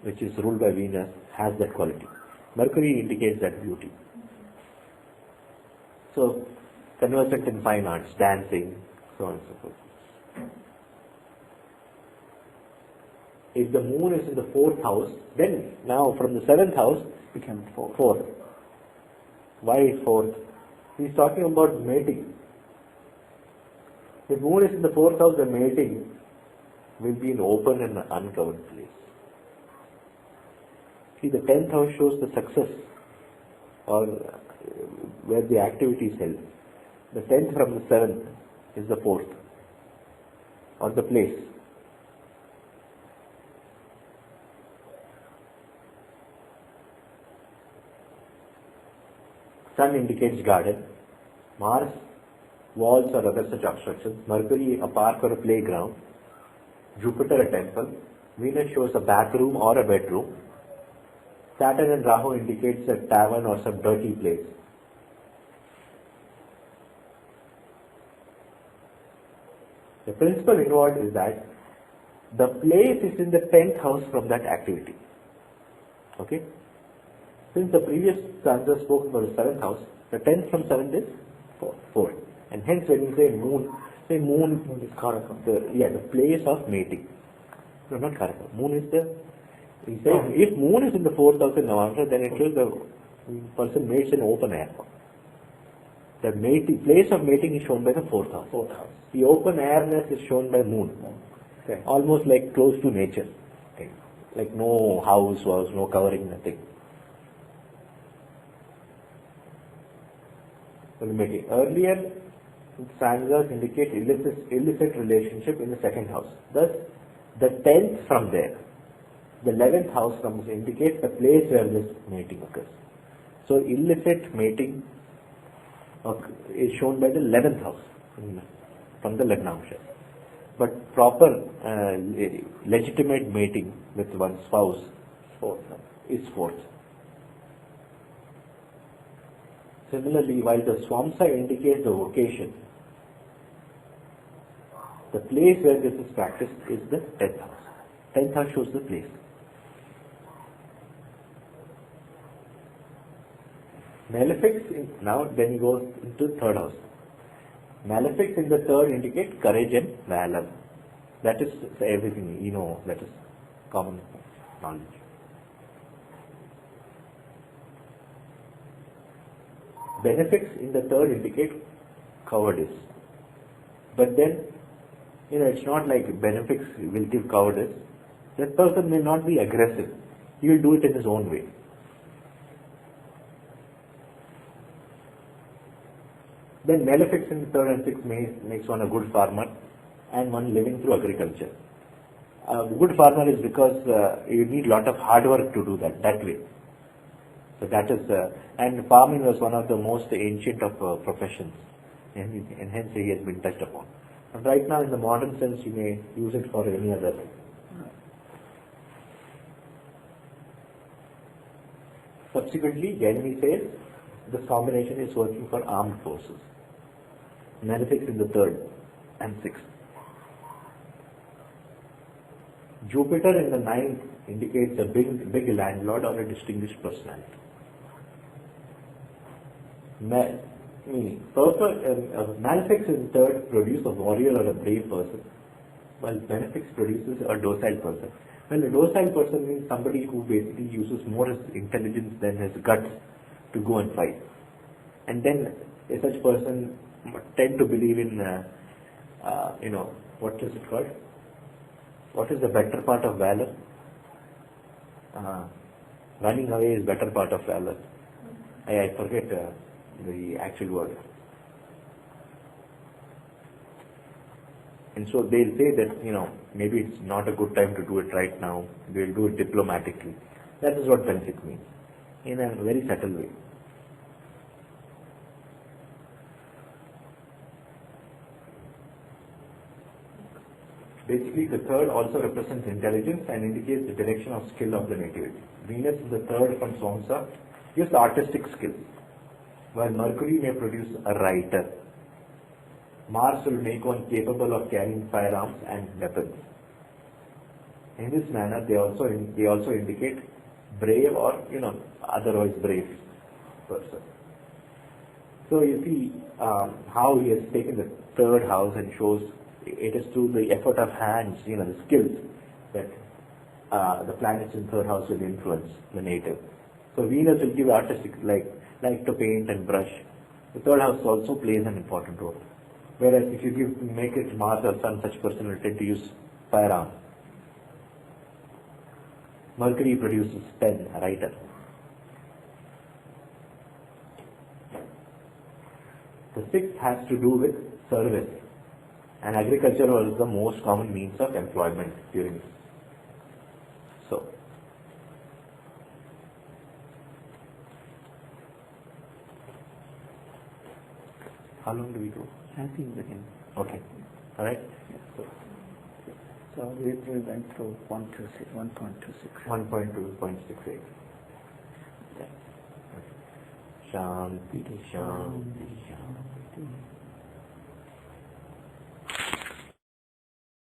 which is ruled by Venus, has that quality. Mercury indicates that beauty. So, conversant in fine arts, dancing, so on and so forth. If the moon is in the 4th house, then now from the 7th house, Become 4. 4th. Why 4th? He's talking about mating. If moon is in the 4th house, the mating will be in open and uncovered place. See, the 10th house shows the success or where the activity is held. The 10th from the 7th is the 4th or the place. Sun indicates garden, Mars, walls or other such obstructions, Mercury, a park or a playground, Jupiter, a temple, Venus shows a bathroom or a bedroom, Saturn and Rahu indicates a tavern or some dirty place. The principle involved is that the place is in the 10th house from that activity. Okay? Since the previous stanza spoke about the 7th house, the 10th from 7th is 4. And hence when you say moon is Karaka. The place of mating. No, not Karaka. Moon is he says, if moon is in the 4th house in November, then it shows the person mates in open air. The place of mating is shown by the 4th house. The open airness is shown by moon. Okay. Almost like close to nature. Okay. Like no house, no covering, nothing. Earlier stanzas indicate illicit relationship in the 2nd house. Thus, the 10th from there, the 11th house from this indicates the place where this mating occurs. So, illicit mating is shown by the 11th house from the Lagnamsha. But proper legitimate mating with one's spouse is 4th. Similarly, while the Swamsa indicates the vocation, the place where this is practiced is the 10th house. 10th house shows the place. Malefics, now then he goes into 3rd house. Malefics in the 3rd indicate courage and valor. That is everything, that is common knowledge. Benefics in the 3rd indicate cowardice. But then, it's not like benefics will give cowardice. That person may not be aggressive. He will do it in his own way. Then malefics in the 3rd and 6th makes one a good farmer and one living through agriculture. A good farmer is because you need a lot of hard work to do that way. So that is, and farming was one of the most ancient of professions, and hence he has been touched upon. And right now, in the modern sense, you may use it for any other. Subsequently, Jainvi says this combination is working for armed forces. Malefics in the 3rd and 6th. Jupiter in the 9th indicates a big landlord or a distinguished personality. Meaning, malefics in 3rd produce a warrior or a brave person, while benefics produces a docile person. Well, a docile person means somebody who basically uses more his intelligence than his guts to go and fight. And then such person tend to believe in, what is it called? What is the better part of valor? Running away is better part of valor. I forget the actual word. And so they'll say that, maybe it's not a good time to do it right now. We'll do it diplomatically. That is what benefic means, in a very subtle way. Basically, the 3rd also represents intelligence and indicates the direction of skill of the nativity. Venus is the 3rd from Swamsa, gives artistic skill, while Mercury may produce a writer. Mars will make one capable of carrying firearms and weapons. In this manner, they also indicate brave or otherwise brave person. So you see how he has taken the third house and shows it is through the effort of hands, the skills that the planets in third house will influence the native. So Venus will give artistic, like to paint and brush. The third house also plays an important role. Whereas if you make it Mars or Sun, such person will tend to use firearm. Mercury produces pen, a writer. The sixth has to do with service, and agriculture was the most common means of employment during this. So, how long do we go? I think we can. Okay, all right. So we went through 1.26. 1.2.68. Yeah. Shanti, shanti, shanti.